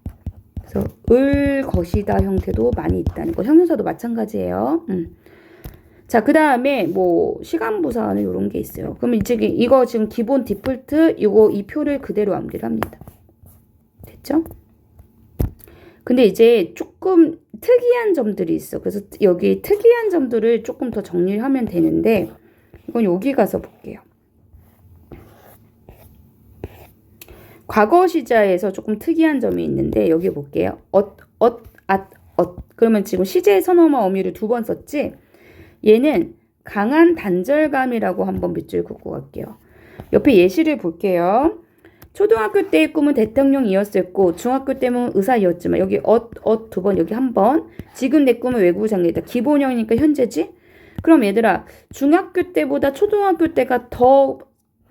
그래서 을 것이다 형태도 많이 있다는 거. 형용사도 마찬가지예요. 자, 그 다음에 뭐 시간부사는 이런 게 있어요. 그럼 이거 지금 기본 디폴트 이 표를 그대로 암기를 합니다. 됐죠? 근데 이제 조금 특이한 점들이 있어. 그래서 여기 특이한 점들을 조금 더 정리를 하면 되는데 이건 여기 가서 볼게요. 과거 시자에서 조금 특이한 점이 있는데 여기 볼게요. 그러면 지금 시제 선어마 어미를 2번 썼지? 얘는 강한 단절감이라고 한번 밑줄 긋고 갈게요. 옆에 예시를 볼게요. 초등학교 때의 꿈은 대통령이었었고 중학교 때는 의사였지만 여기 2번 여기 한 번. 지금 내 꿈은 외국어 장교이다. 기본형이니까 현재지? 그럼 얘들아 중학교 때보다 초등학교 때가 더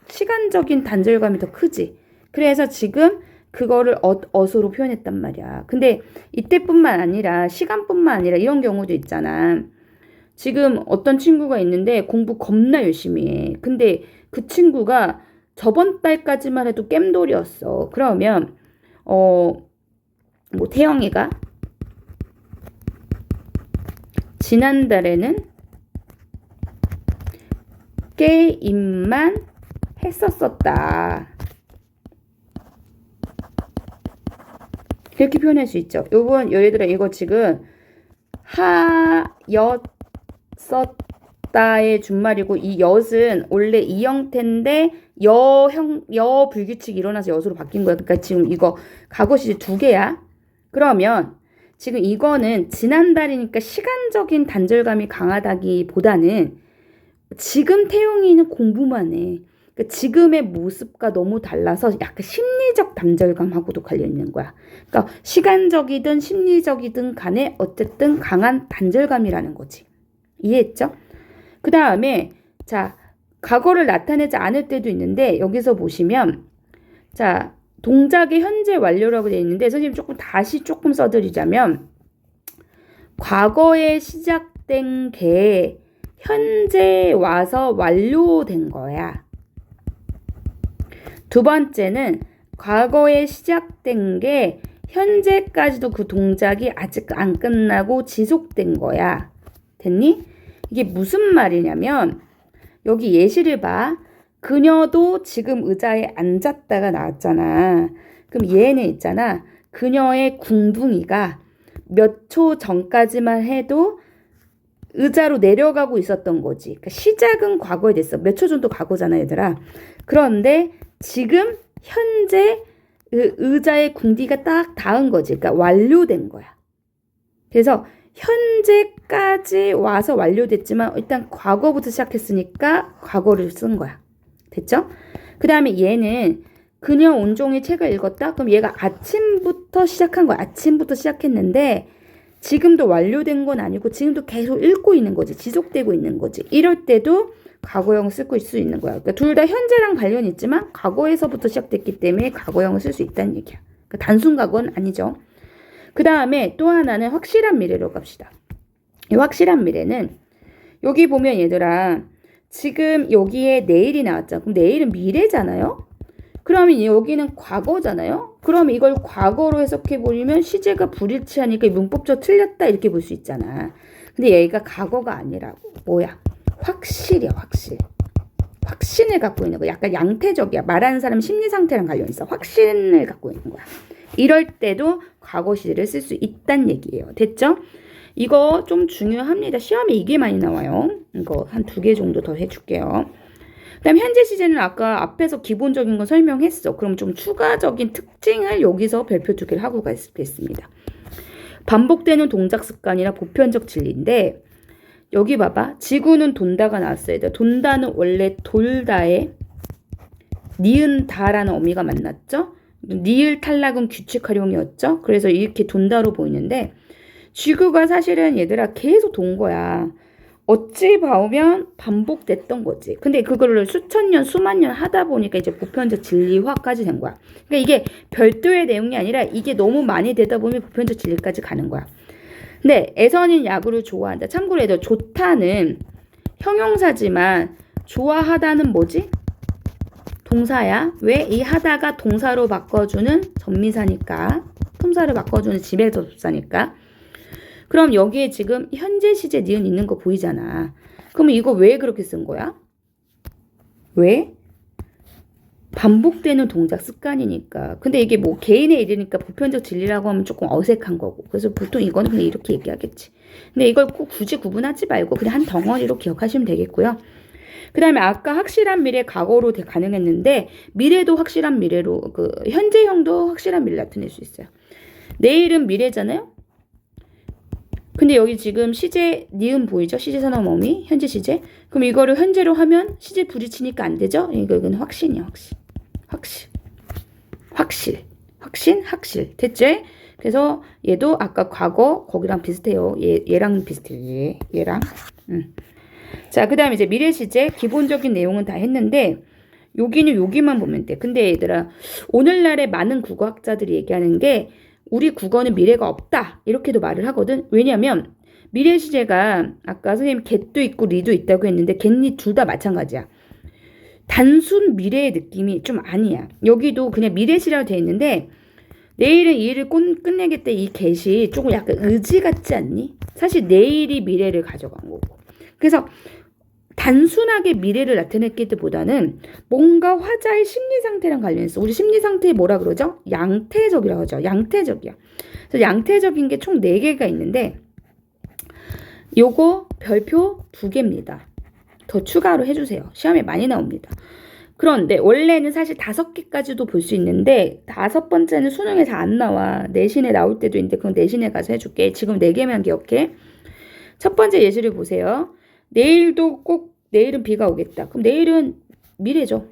시간적인 단절감이 더 크지? 그래서 지금 그거를 어으로 표현했단 말이야. 근데 이때뿐만 아니라 시간뿐만 아니라 이런 경우도 있잖아. 지금 어떤 친구가 있는데 공부 겁나 열심히 해. 근데 그 친구가 저번 달까지만 해도 겜돌이었어. 그러면 뭐 태영이가 지난달에는 게임만 했었었다. 이렇게 표현할 수 있죠. 요번 얘들아 이거 지금 하였었다의 준말이고 이 엿은 원래 이 형태인데 여 불규칙이 일어나서 엿으로 바뀐 거야. 그러니까 지금 이거 과거시제 2개야. 그러면 지금 이거는 지난달이니까 시간적인 단절감이 강하다기보다는 지금 태용이는 공부만 해. 그러니까 지금의 모습과 너무 달라서 약간 심리적 단절감하고도 관련있는 거야. 그러니까 시간적이든 심리적이든 간에 어쨌든 강한 단절감이라는 거지. 이해했죠? 그 다음에 자 과거를 나타내지 않을 때도 있는데 여기서 보시면 자 동작의 현재 완료라고 되어 있는데 선생님 다시 조금 써드리자면 과거에 시작된 게 현재 와서 완료된 거야. 두 번째는 과거에 시작된 게 현재까지도 그 동작이 아직 안 끝나고 지속된 거야. 됐니? 이게 무슨 말이냐면 여기 예시를 봐. 그녀도 지금 의자에 앉았다가 나왔잖아. 그럼 얘는 있잖아. 그녀의 궁둥이가 몇 초 전까지만 해도 의자로 내려가고 있었던 거지. 그러니까 시작은 과거에 됐어. 몇 초 정도 과거잖아, 얘들아. 그런데 지금 현재 의자의 궁디가 딱 닿은 거지. 그러니까 완료된 거야. 그래서 현재까지 와서 완료됐지만 일단 과거부터 시작했으니까 과거를 쓴 거야. 됐죠? 그 다음에 얘는 그녀 온종일 책을 읽었다? 그럼 얘가 아침부터 시작한 거야. 아침부터 시작했는데 지금도 완료된 건 아니고 지금도 계속 읽고 있는 거지. 지속되고 있는 거지. 이럴 때도 과거형을 쓸 수 있는 거야. 그러니까 둘 다 현재랑 관련이 있지만 과거에서부터 시작됐기 때문에 과거형을 쓸 수 있다는 얘기야. 그러니까 단순 과거는 아니죠. 그 다음에 또 하나는 확실한 미래로 갑시다. 이 확실한 미래는 여기 보면 얘들아 지금 여기에 내일이 나왔잖아. 그럼 내일은 미래잖아요. 그러면 여기는 과거잖아요. 그럼 이걸 과거로 해석해버리면 시제가 불일치하니까 문법적으로 틀렸다 이렇게 볼 수 있잖아. 근데 얘가 과거가 아니라고. 뭐야? 확실이야, 확실. 확신을 갖고 있는 거야. 약간 양태적이야. 말하는 사람 심리 상태랑 관련 있어. 확신을 갖고 있는 거야. 이럴 때도 과거 시제를 쓸 수 있다는 얘기예요. 됐죠? 이거 좀 중요합니다. 시험에 이게 많이 나와요. 이거 한 2개 정도 더 해줄게요. 그다음 현재 시제는 아까 앞에서 기본적인 거 설명했어. 그럼 좀 추가적인 특징을 여기서 별표 2개를 하고 가겠습니다. 반복되는 동작 습관이나 보편적 진리인데 여기 봐봐. 지구는 돈다가 나왔어야 돼. 돈다는 원래 돌다에 니은다라는 어미가 만났죠. 니을 탈락은 규칙 활용이었죠. 그래서 이렇게 돈다로 보이는데 지구가 사실은 얘들아 계속 돈 거야. 어찌 보면 반복됐던 거지. 근데 그거를 수천 년, 수만 년 하다 보니까 이제 보편적 진리화까지 된 거야. 그러니까 이게 별도의 내용이 아니라 이게 너무 많이 되다 보면 보편적 진리까지 가는 거야. 근데 애선인 야구를 좋아한다. 참고로 얘들 좋다는 형용사지만 좋아하다는 뭐지? 동사야. 왜? 이 하다가 동사로 바꿔주는 전미사니까. 품사를 바꿔주는 지배접사니까. 그럼 여기에 지금 현재 시제 니은 있는 거 보이잖아. 그러면 이거 왜 그렇게 쓴 거야? 왜? 반복되는 동작 습관이니까. 근데 이게 뭐 개인의 일이니까 보편적 진리라고 하면 조금 어색한 거고. 그래서 보통 이거는 그냥 이렇게 얘기하겠지. 근데 이걸 꼭 굳이 구분하지 말고 그냥 한 덩어리로 기억하시면 되겠고요. 그 다음에 아까 확실한 미래 과거로 가능했는데 미래도 확실한 미래로 현재형도 확실한 미래 나타낼 수 있어요. 내일은 미래잖아요. 근데 여기 지금 시제 니은 보이죠? 시제 선언 어미 현재 시제. 그럼 이거를 현재로 하면 시제 부딪히니까 안 되죠? 이건 확신이야. 확실. 됐죠? 그래서 얘도 아까 과거 거기랑 비슷해요. 얘랑 비슷해요. 얘랑. 자, 그 다음에 이제 미래 시제 기본적인 내용은 다 했는데 여기만 보면 돼. 근데 얘들아 오늘날의 많은 국어학자들이 얘기하는 게 우리 국어는 미래가 없다 이렇게도 말을 하거든. 왜냐면 미래 시제가 아까 선생님 get도 있고 리도 있다고 했는데 get, 리 둘 다 마찬가지야. 단순 미래의 느낌이 좀 아니야. 여기도 그냥 미래시라고 돼 있는데 내일은 이 일을 끝내겠다 이 get이 조금 약간 의지 같지 않니? 사실 내일이 미래를 가져간 거고. 그래서 단순하게 미래를 나타냈기보다는 뭔가 화자의 심리 상태랑 관련해서 우리 심리 상태에 뭐라 그러죠? 양태적이라고 하죠. 양태적이야. 그래서 양태적인 게 총 4개가 있는데 요거 별표 2개입니다. 더 추가로 해주세요. 시험에 많이 나옵니다. 그런데 원래는 사실 5개까지도 볼 수 있는데 5번째는 수능에 잘 안 나와. 내신에 나올 때도 있는데 그건 내신에 가서 해줄게. 지금 4개만 기억해. 첫 번째 예시를 보세요. 내일도 꼭 내일은 비가 오겠다. 그럼 내일은 미래죠.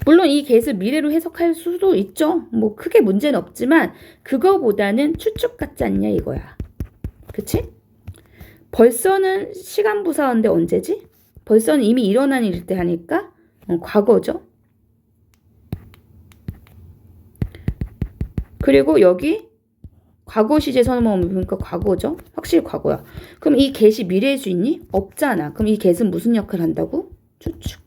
물론 이 get을 미래로 해석할 수도 있죠. 뭐 크게 문제는 없지만 그거보다는 추측 같지 않냐 이거야. 그치? 벌써는 시간부사인데 언제지? 벌써는 이미 일어난 일일 때 하니까 과거죠. 그리고 여기 과거 시제 선언문 보니까 과거죠. 확실히 과거야. 그럼 이 get이 미래일 수 있니? 없잖아. 그럼 이 get은 무슨 역할을 한다고? 추측.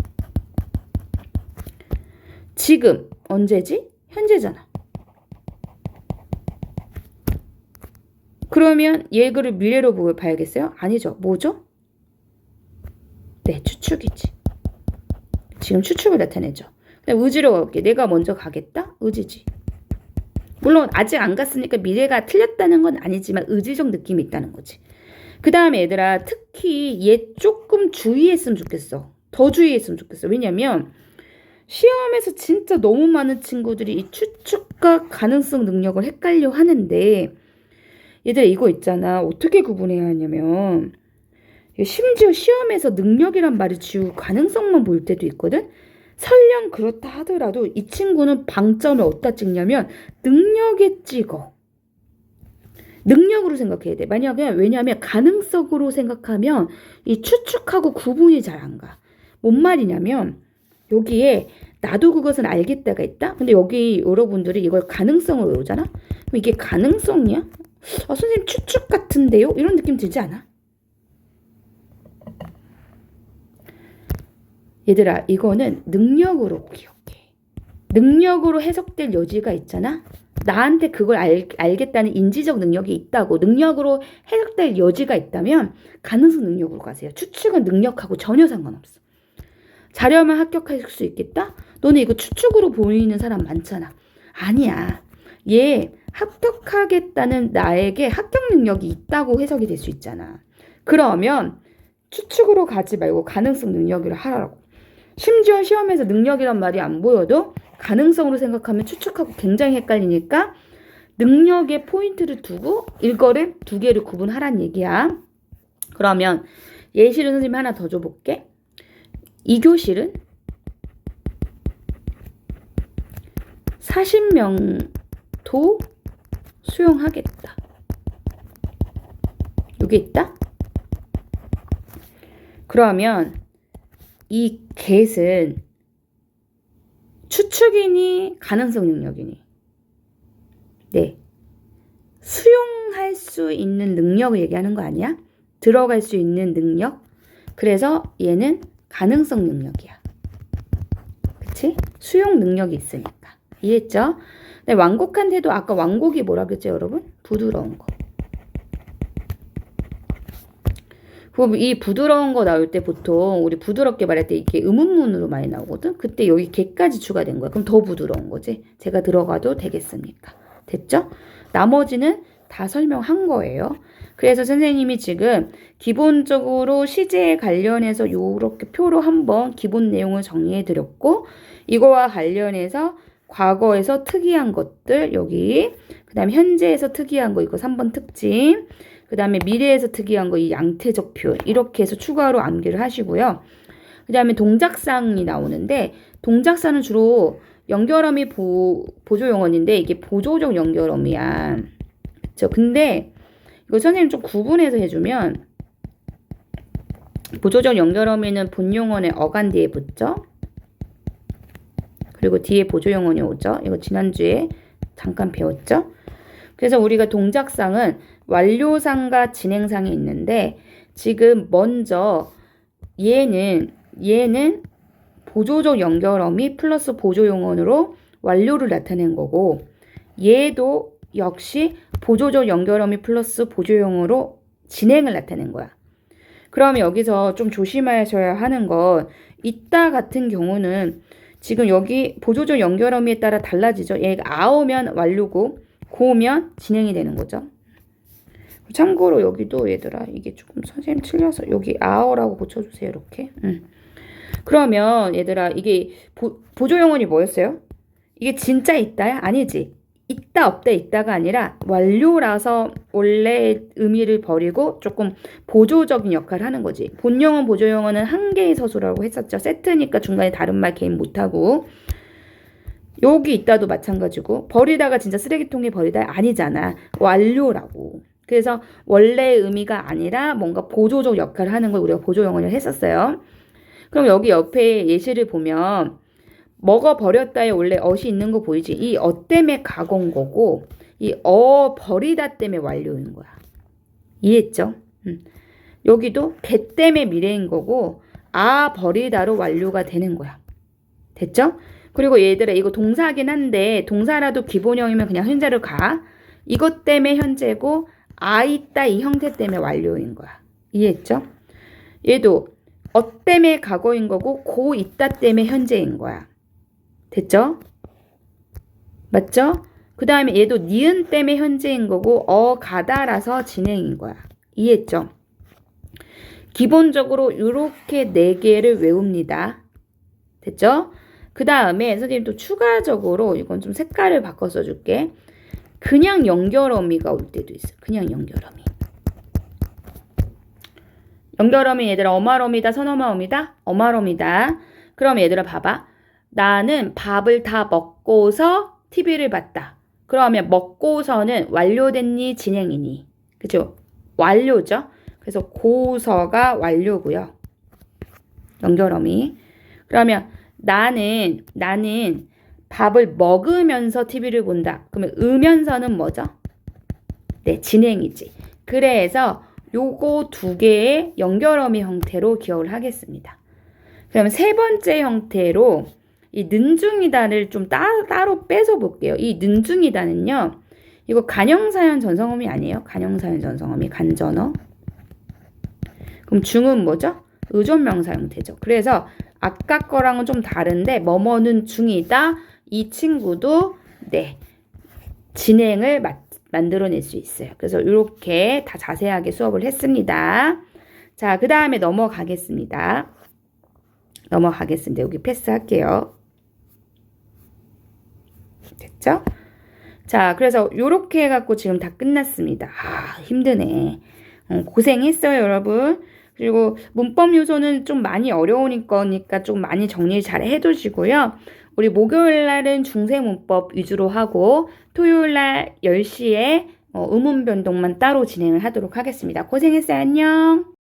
지금 언제지? 현재잖아. 그러면 얘를 미래로 봐야겠어요? 아니죠. 뭐죠? 네, 추측이지. 지금 추측을 나타내죠. 의지로 가볼게. 내가 먼저 가겠다? 의지지. 물론 아직 안 갔으니까 미래가 틀렸다는 건 아니지만 의지적 느낌이 있다는 거지. 그 다음에 얘들아 특히 얘 조금 주의했으면 좋겠어. 더 주의했으면 좋겠어. 왜냐면 시험에서 진짜 너무 많은 친구들이 이 추측과 가능성 능력을 헷갈려 하는데 얘들아 이거 있잖아. 어떻게 구분해야 하냐면 심지어 시험에서 능력이란 말을 지우고 가능성만 볼 때도 있거든. 설령 그렇다 하더라도 이 친구는 방점을 어디다 찍냐면 능력에 찍어. 능력으로 생각해야 돼. 만약에 왜냐하면 가능성으로 생각하면 이 추측하고 구분이 잘 안 가. 뭔 말이냐면 여기에 나도 그것은 알겠다가 있다. 근데 여기 여러분들이 이걸 가능성으로 외우잖아. 그럼 이게 가능성이야? 선생님 추측 같은데요? 이런 느낌 들지 않아? 얘들아 이거는 능력으로 기억해. 능력으로 해석될 여지가 있잖아. 나한테 그걸 알겠다는 인지적 능력이 있다고, 능력으로 해석될 여지가 있다면 가능성 능력으로 가세요. 추측은 능력하고 전혀 상관없어. 자려면 합격할 수 있겠다? 너네 이거 추측으로 보이는 사람 많잖아. 아니야. 얘 합격하겠다는 나에게 합격 능력이 있다고 해석이 될 수 있잖아. 그러면 추측으로 가지 말고 가능성 능력으로 하라고. 심지어 시험에서 능력이란 말이 안 보여도 가능성으로 생각하면 추측하고 굉장히 헷갈리니까 능력에 포인트를 두고 이거를 두 개를 구분하란 얘기야. 그러면 예시를 선생님이 하나 더 줘볼게. 2교실은 40명도 수용하겠다. 여기 있다? 그러면 이 get은 추측이니 가능성 능력이니? 네. 수용할 수 있는 능력을 얘기하는 거 아니야? 들어갈 수 있는 능력? 그래서 얘는 가능성 능력이야. 그치? 수용 능력이 있으니까. 이해했죠? 네, 완곡한 태도, 아까 완곡이 뭐라 그랬죠, 여러분? 부드러운 거. 이 부드러운 거 나올 때 보통 우리 부드럽게 말할 때 이게 의문문으로 많이 나오거든? 그때 여기 개까지 추가된 거야. 그럼 더 부드러운 거지. 제가 들어가도 되겠습니까? 됐죠? 나머지는 다 설명한 거예요. 그래서 선생님이 지금 기본적으로 시제에 관련해서 이렇게 표로 한번 기본 내용을 정리해 드렸고, 이거와 관련해서 과거에서 특이한 것들 여기, 그 다음에 현재에서 특이한 거 이거 3번 특징, 그 다음에 미래에서 특이한 거 이 양태적 표현, 이렇게 해서 추가로 암기를 하시고요. 그 다음에 동작상이 나오는데, 동작상은 주로 연결어미 보조용언인데 이게 보조적 연결어미야. 그쵸? 근데 이거 선생님 좀 구분해서 해주면, 보조적 연결어미는 본용언의 어간 뒤에 붙죠? 그리고 뒤에 보조용언이 오죠? 이거 지난주에 잠깐 배웠죠? 그래서 우리가 동작상은 완료상과 진행상이 있는데, 지금 먼저 얘는 보조적 연결어미 플러스 보조용언으로 완료를 나타낸 거고, 얘도 역시 보조적 연결어미 플러스 보조용어로 진행을 나타낸 거야. 그러면 여기서 좀 조심하셔야 하는 건, 이따 같은 경우는 지금 여기 보조적 연결어미에 따라 달라지죠. 얘가 아오면 완료고 고면 진행이 되는 거죠. 참고로 여기도 얘들아, 이게 조금 선생님 틀려서 여기 아어라고 고쳐주세요. 이렇게. 그러면 얘들아, 이게 보조용언이 뭐였어요? 이게 진짜 있다야? 아니지. 있다 없다 있다가 아니라 완료라서 원래 의미를 버리고 조금 보조적인 역할을 하는 거지. 본용언 보조용언은 한 개의 서술라고 했었죠. 세트니까 중간에 다른 말 개인 못하고, 여기 있다도 마찬가지고, 버리다가 진짜 쓰레기통에 버리다 아니잖아. 완료라고. 그래서 원래의 의미가 아니라 뭔가 보조적 역할을 하는 걸 우리가 보조용언을 했었어요. 그럼 여기 옆에 예시를 보면 먹어버렸다에 원래 어시 있는 거 보이지? 이 때문에 가공 거고, 이 버리다 때문에 완료인 거야. 이해했죠? 여기도 개 때문에 미래인 거고, 버리다로 완료가 되는 거야. 됐죠? 그리고 얘들아, 이거 동사긴 한데 동사라도 기본형이면 그냥 현재로 가. 이것 때문에 현재고, 있다 이 형태 때문에 완료인 거야. 이해했죠? 얘도 때문에 과거인 거고, 있다 때문에 현재인 거야. 됐죠? 맞죠? 그 다음에 얘도 니은 때문에 현재인 거고, 가다라서 진행인 거야. 이해했죠? 기본적으로 이렇게 4개를 외웁니다. 됐죠? 그 다음에 선생님 또 추가적으로 이건 좀 색깔을 바꿔 써줄게. 그냥 연결어미가 올 때도 있어. 그냥 연결어미. 연결어미 얘들아, 엄할어미다, 선엄할어미다? 엄할어미다. 그럼 얘들아 봐봐. 나는 밥을 다 먹고서 TV를 봤다. 그러면 먹고서는 완료됐니, 진행이니? 그죠? 완료죠? 그래서 고서가 완료고요. 연결어미. 그러면 나는 밥을 먹으면서 TV를 본다. 그러면 으면서는 뭐죠? 네, 진행이지. 그래서 요거 2개의 연결어미 형태로 기억을 하겠습니다. 그러면 3번째 형태로 이 는중이다를 좀 따로 빼서 볼게요. 이 는중이다는요. 이거 간형사연 전성어미 아니에요? 간형사연 전성어미 간전어. 그럼 중은 뭐죠? 의존명사 형태죠. 그래서 아까 거랑은 좀 다른데 뭐뭐는 중이다. 이 친구도 네 진행을 만들어낼 수 있어요. 그래서 이렇게 다 자세하게 수업을 했습니다. 자, 그 다음에 넘어가겠습니다. 여기 패스할게요. 됐죠? 자, 그래서 이렇게 해갖고 지금 다 끝났습니다. 아, 힘드네. 고생했어요, 여러분. 그리고 문법 요소는 좀 많이 어려우니까 좀 많이 정리 잘 해두시고요. 우리 목요일 날은 중세 문법 위주로 하고 토요일 날 10시에 의문 변동만 따로 진행을 하도록 하겠습니다. 고생했어요. 안녕.